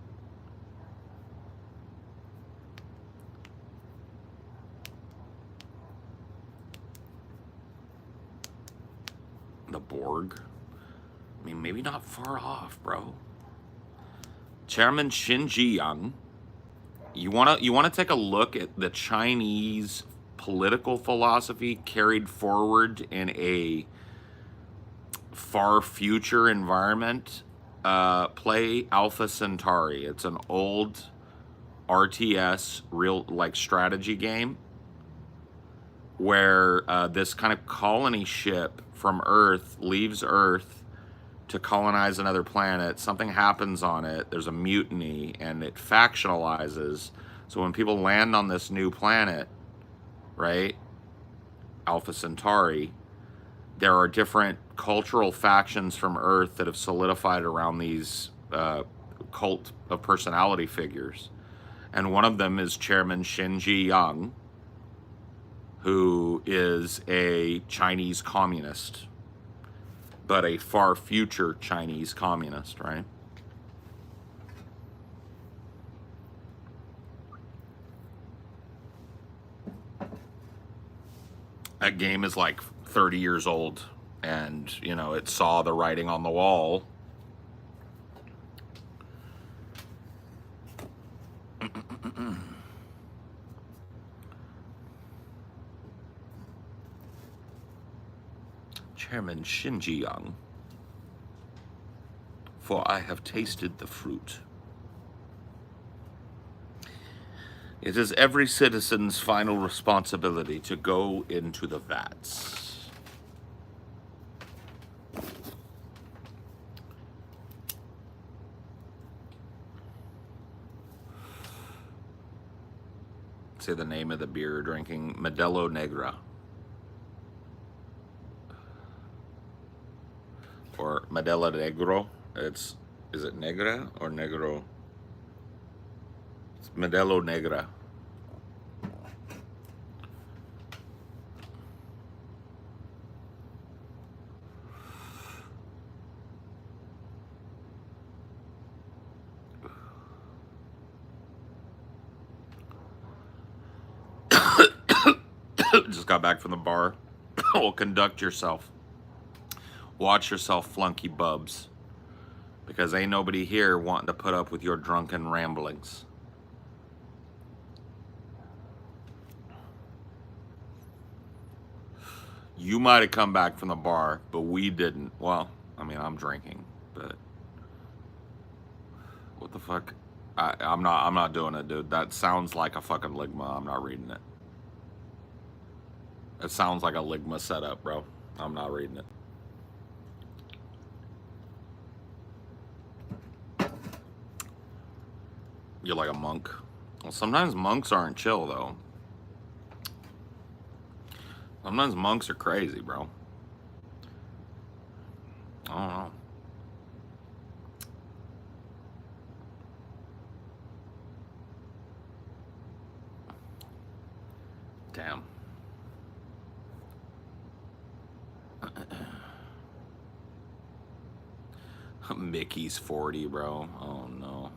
The Borg. I mean, maybe not far off, bro. Chairman Xin Jiang. You wanna take a look at the Chinese political philosophy carried forward in a far future environment? Play Alpha Centauri. It's an old RTS real like strategy game where this kind of colony ship from Earth leaves Earth to colonize another planet. Something happens on it. There's a mutiny and it factionalizes. So when people land on this new planet, right, Alpha Centauri, there are different cultural factions from Earth that have solidified around these cult of personality figures. And one of them is Chairman Xin Jiang, who is a Chinese communist, but a far future Chinese communist, right? That game is like 30 years old, and you know, it saw the writing on the wall. Chairman Xin Jiang, for I have tasted the fruit. It is every citizen's final responsibility to go into the vats. Say the name of the beer you're drinking. Modelo Negra. Or Modelo Negro. Is it Negra or Negro? It's Modelo Negra. Just got back from the bar. Well, conduct yourself. Watch yourself, flunky bubs. Because ain't nobody here wanting to put up with your drunken ramblings. You might have come back from the bar, but we didn't. Well, I mean, I'm drinking, but what the fuck? I'm not doing it, dude. That sounds like a fucking Ligma. I'm not reading it. It sounds like a Ligma setup, bro. I'm not reading it. You're like a monk. Well, sometimes monks aren't chill, though. Sometimes monks are crazy, bro. I don't know. Damn. Mickey's 40, bro. Oh, no.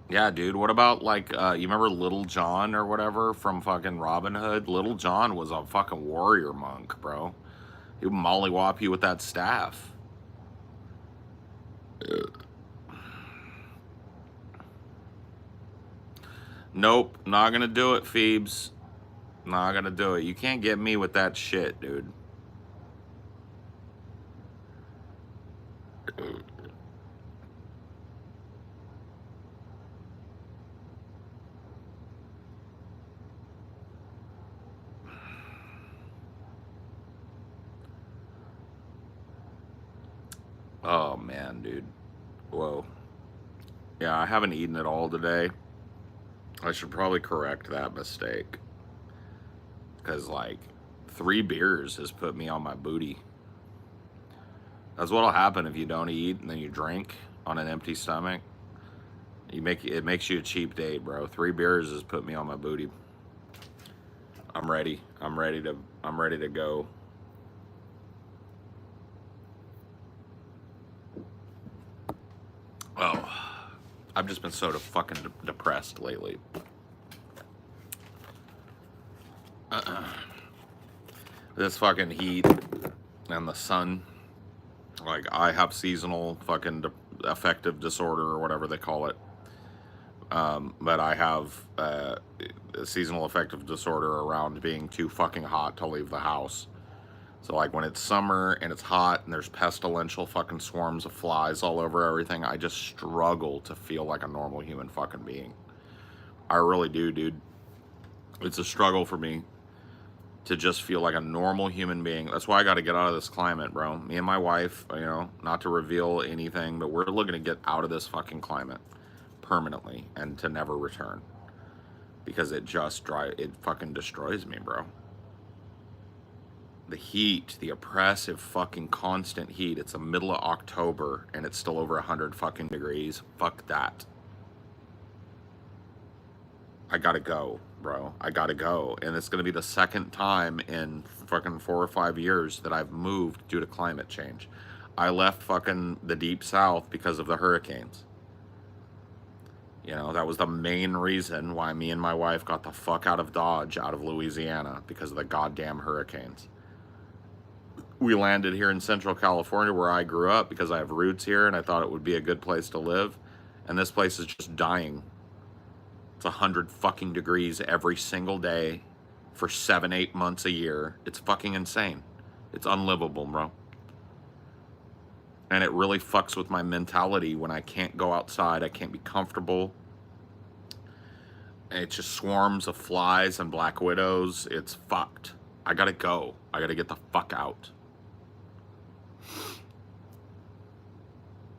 Yeah, dude. What about like you remember Little John or whatever from fucking Robin Hood? Little John was a fucking warrior monk, bro. He would mollywop you with that staff. Nope, not gonna do it, Phoebes. Not gonna do it. You can't get me with that shit, dude. Oh man, dude. Whoa. Yeah, I haven't eaten at all today. I should probably correct that mistake. Because, like, 3 beers has put me on my booty. That's what'll happen if you don't eat and then you drink on an empty stomach. It makes you a cheap date, bro. 3 beers has put me on my booty. I'm ready. I'm ready to go. Oh, I've just been so fucking depressed lately. This fucking heat and the sun. Like, I have seasonal fucking affective disorder or whatever they call it. But I have a seasonal affective disorder around being too fucking hot to leave the house. So, like, when it's summer and it's hot and there's pestilential fucking swarms of flies all over everything, I just struggle to feel like a normal human fucking being. I really do, dude. It's a struggle for me to just feel like a normal human being. That's why I got to get out of this climate, bro. Me and my wife, you know, not to reveal anything, but we're looking to get out of this fucking climate permanently and to never return, because it fucking destroys me, bro. The heat, the oppressive fucking constant heat. It's the middle of October and it's still over 100 fucking degrees. Fuck that. I gotta go, bro. I gotta go. And it's gonna be the second time in fucking 4 or 5 years that I've moved due to climate change. I left fucking the deep south because of the hurricanes. You know, that was the main reason why me and my wife got the fuck out of Dodge, out of Louisiana, because of the goddamn hurricanes. We landed here in Central California where I grew up because I have roots here and I thought it would be a good place to live. And this place is just dying. It's 100 fucking degrees every single day for 7-8 months a year. It's fucking insane. It's unlivable, bro. And it really fucks with my mentality when I can't go outside. I can't be comfortable. And it's just swarms of flies and black widows. It's fucked. I gotta go. I gotta get the fuck out.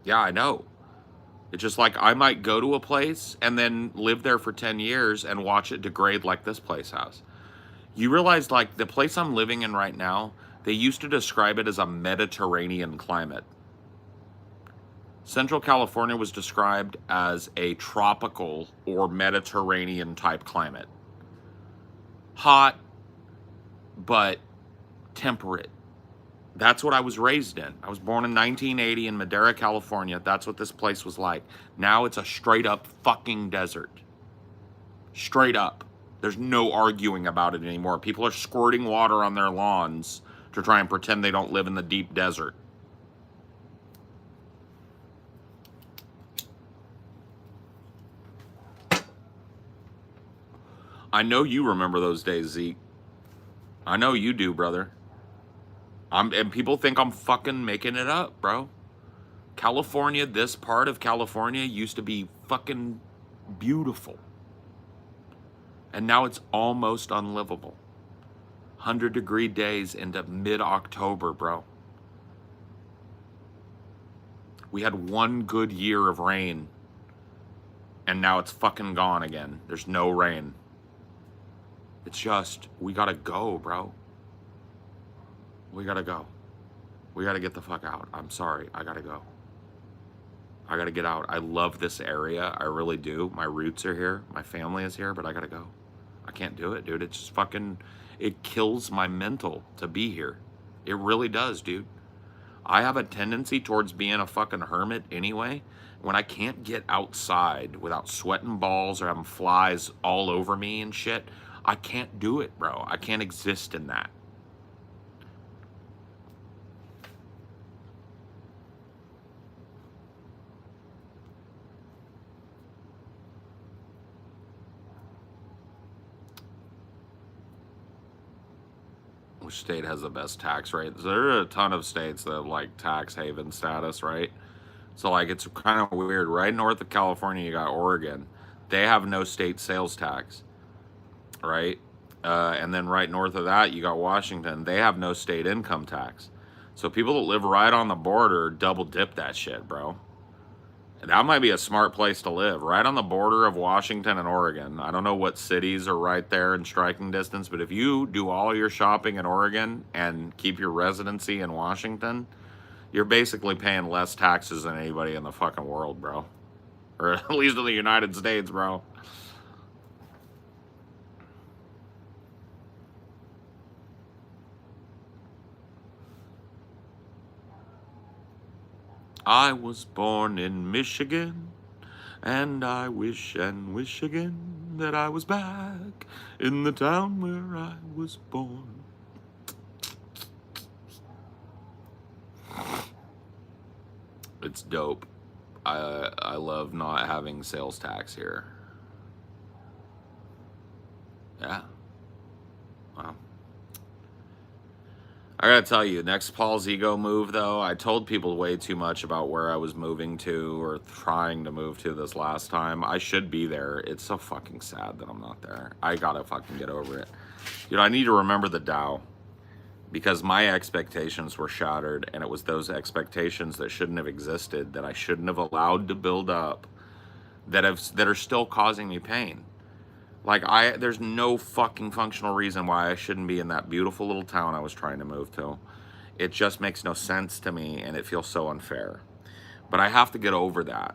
Yeah, I know. It's just like I might go to a place and then live there for 10 years and watch it degrade like this place has. You realize, like, the place I'm living in right now, they used to describe it as a Mediterranean climate. Central California was described as a tropical or Mediterranean type climate. Hot, but temperate. That's what I was raised in. I was born in 1980 in Madera, California. That's what this place was like. Now it's a straight up fucking desert. Straight up. There's no arguing about it anymore. People are squirting water on their lawns to try and pretend they don't live in the deep desert. I know you remember those days, Zeke. I know you do, brother. And people think I'm fucking making it up, bro. California, this part of California used to be fucking beautiful. And now it's almost unlivable. 100-degree days into mid-October, bro. We had one good year of rain. And now it's fucking gone again. There's no rain. It's just, we gotta go, bro. We gotta go. We gotta get the fuck out. I'm sorry. I gotta go. I gotta get out. I love this area. I really do. My roots are here. My family is here, but I gotta go. I can't do it, dude. It's just fucking, it kills my mental to be here. It really does, dude. I have a tendency towards being a fucking hermit anyway. When I can't get outside without sweating balls or having flies all over me and shit, I can't do it, bro. I can't exist in that. Which state has the best tax rates? There are a ton of states that have like tax haven status, right? So like it's kind of weird. Right north of California, you got Oregon. They have no state sales tax, right? And then right north of that, you got Washington. They have no state income tax. So people that live right on the border double dip that shit, bro. That might be a smart place to live, right on the border of Washington and Oregon. I don't know what cities are right there in striking distance, but if you do all your shopping in Oregon and keep your residency in Washington, you're basically paying less taxes than anybody in the fucking world, bro. Or at least in the United States, bro. I was born in Michigan, and I wish and wish again that I was back in the town where I was born. It's dope. I love not having sales tax here. Yeah. Wow. I gotta tell you, next Paul's ego move, though, I told people way too much about where I was moving to or trying to move to this last time. I should be there. It's so fucking sad that I'm not there. I gotta fucking get over it. You know, I need to remember the Tao because my expectations were shattered, and it was those expectations that shouldn't have existed, that I shouldn't have allowed to build up, that are still causing me pain. Like, there's no fucking functional reason why I shouldn't be in that beautiful little town I was trying to move to. It just makes no sense to me, and it feels so unfair. But I have to get over that.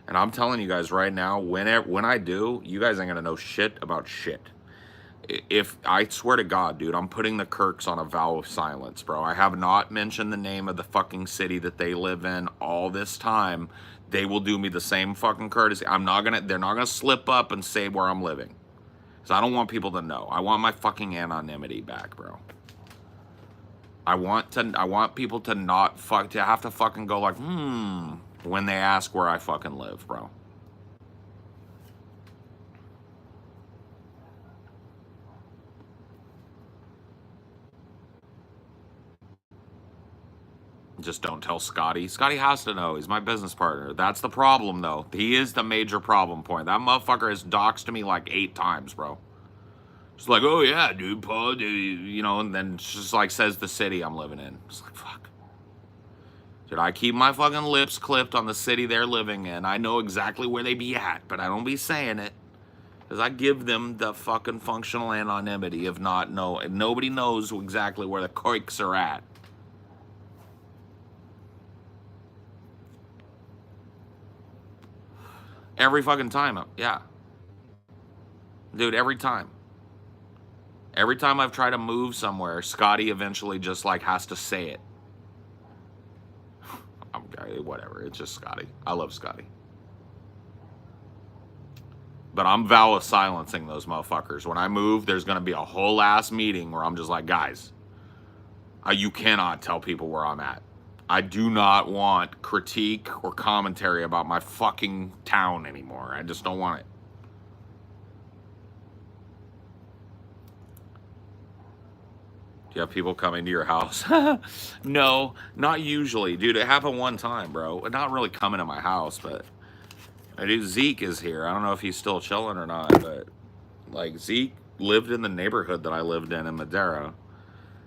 And I'm telling you guys right now, when I do, you guys ain't gonna know shit about shit. If I swear to God, dude, I'm putting the Kirks on a vow of silence, bro. I have not mentioned the name of the fucking city that they live in all this time. They will do me the same fucking courtesy. They're not gonna slip up and say where I'm living. Because I don't want people to know. I want my fucking anonymity back, bro. I want people to not to have to fucking go like, when they ask where I fucking live, bro. Just don't tell Scotty. Scotty has to know. He's my business partner. That's the problem, though. He is the major problem point. That motherfucker has doxed me like 8 times, bro. Just like, oh yeah, dude, Paul, dude, you know, and then just like says the city I'm living in. It's like, fuck. Dude, I keep my fucking lips clipped on the city they're living in. I know exactly where they be at, but I don't be saying it. Because I give them the fucking functional anonymity of not know. Nobody knows exactly where the Kirks are at. Every fucking time, yeah. Dude, every time. Every time I've tried to move somewhere, Scotty eventually just like has to say it. Whatever, it's just Scotty. I love Scotty. But I'm vow of silencing those motherfuckers. When I move, there's gonna be a whole ass meeting where I'm just like, guys, you cannot tell people where I'm at. I do not want critique or commentary about my fucking town anymore. I just don't want it. Do you have people coming to your house? No, not usually. Dude, it happened one time, bro. Not really coming to my house, but dude, Zeke is here. I don't know if he's still chilling or not, but like Zeke lived in the neighborhood that I lived in Madera,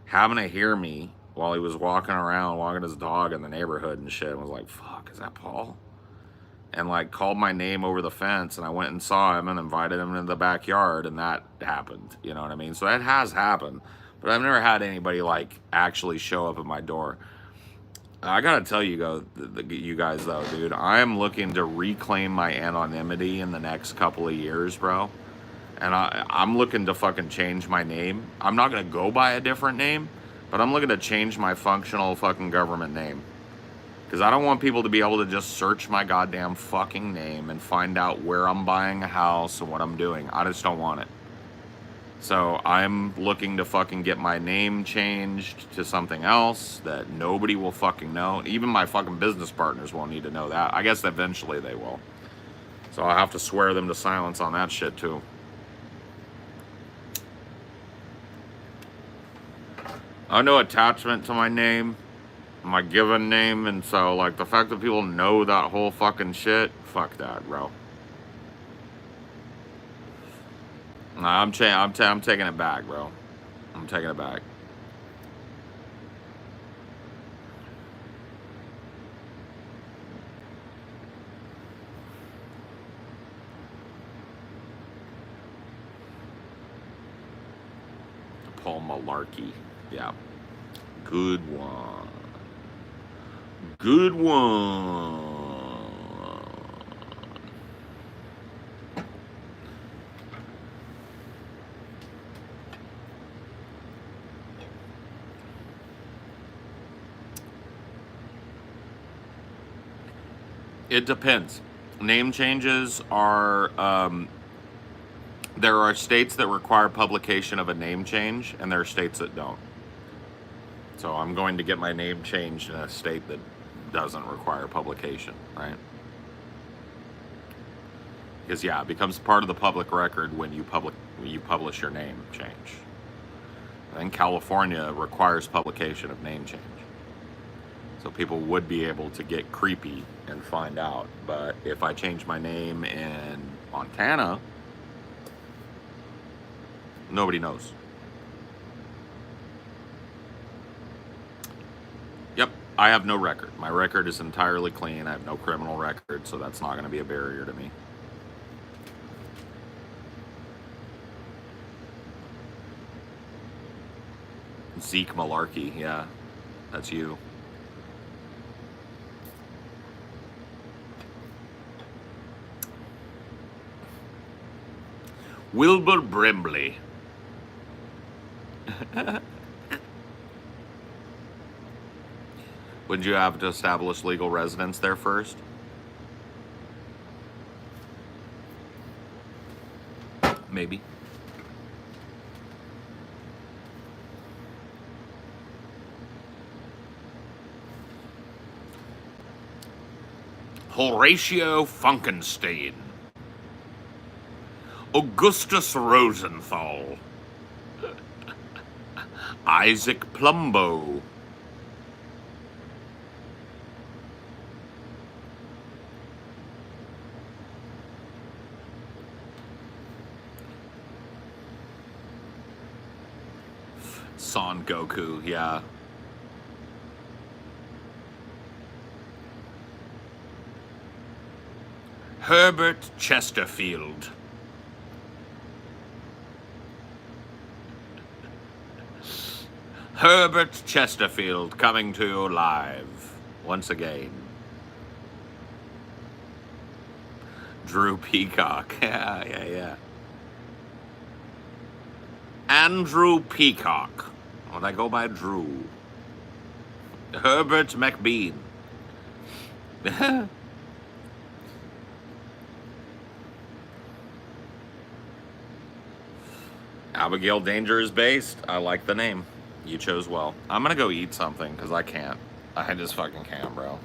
having to hear me while he was walking around, walking his dog in the neighborhood and shit. And was like, fuck, is that Paul? And like called my name over the fence, and I went and saw him and invited him into the backyard, and that happened. You know what I mean? So that has happened. But I've never had anybody like actually show up at my door. I gotta tell you, you guys though, dude, I am looking to reclaim my anonymity in the next couple of years, bro. And I'm looking to fucking change my name. I'm not gonna go by a different name, but I'm looking to change my functional fucking government name. Because I don't want people to be able to just search my goddamn fucking name and find out where I'm buying a house and what I'm doing. I just don't want it. So I'm looking to fucking get my name changed to something else that nobody will fucking know. Even my fucking business partners won't need to know that. I guess eventually they will. So I'll have to swear them to silence on that shit too. I have no attachment to my name, my given name, and so like the fact that people know that whole fucking shit, fuck that, bro. Nah, I'm taking it back, bro. I'm taking it back. Paul Malarkey. Yeah. Good one. Good one. It depends. Name changes are, there are states that require publication of a name change, and there are states that don't. So I'm going to get my name changed in a state that doesn't require publication, right? Because yeah, it becomes part of the public record when you publish your name change. I think California requires publication of name change. So people would be able to get creepy and find out. But if I change my name in Montana, nobody knows. Yep, I have no record. My record is entirely clean. I have no criminal record, so that's not going to be a barrier to me. Zeke Malarkey, yeah, that's you. Wilbur Brimley. Would you have to establish legal residence there first? Maybe. Horatio Funkenstein. Augustus Rosenthal. Isaac Plumbo. Son Goku, yeah. Herbert Chesterfield. Herbert Chesterfield coming to you live once again. Drew Peacock. Yeah. Andrew Peacock. Would I go by Drew? Herbert McBean. Abigail Danger is based. I like the name. You chose well. I'm gonna go eat something because I can't. I just fucking can't, bro.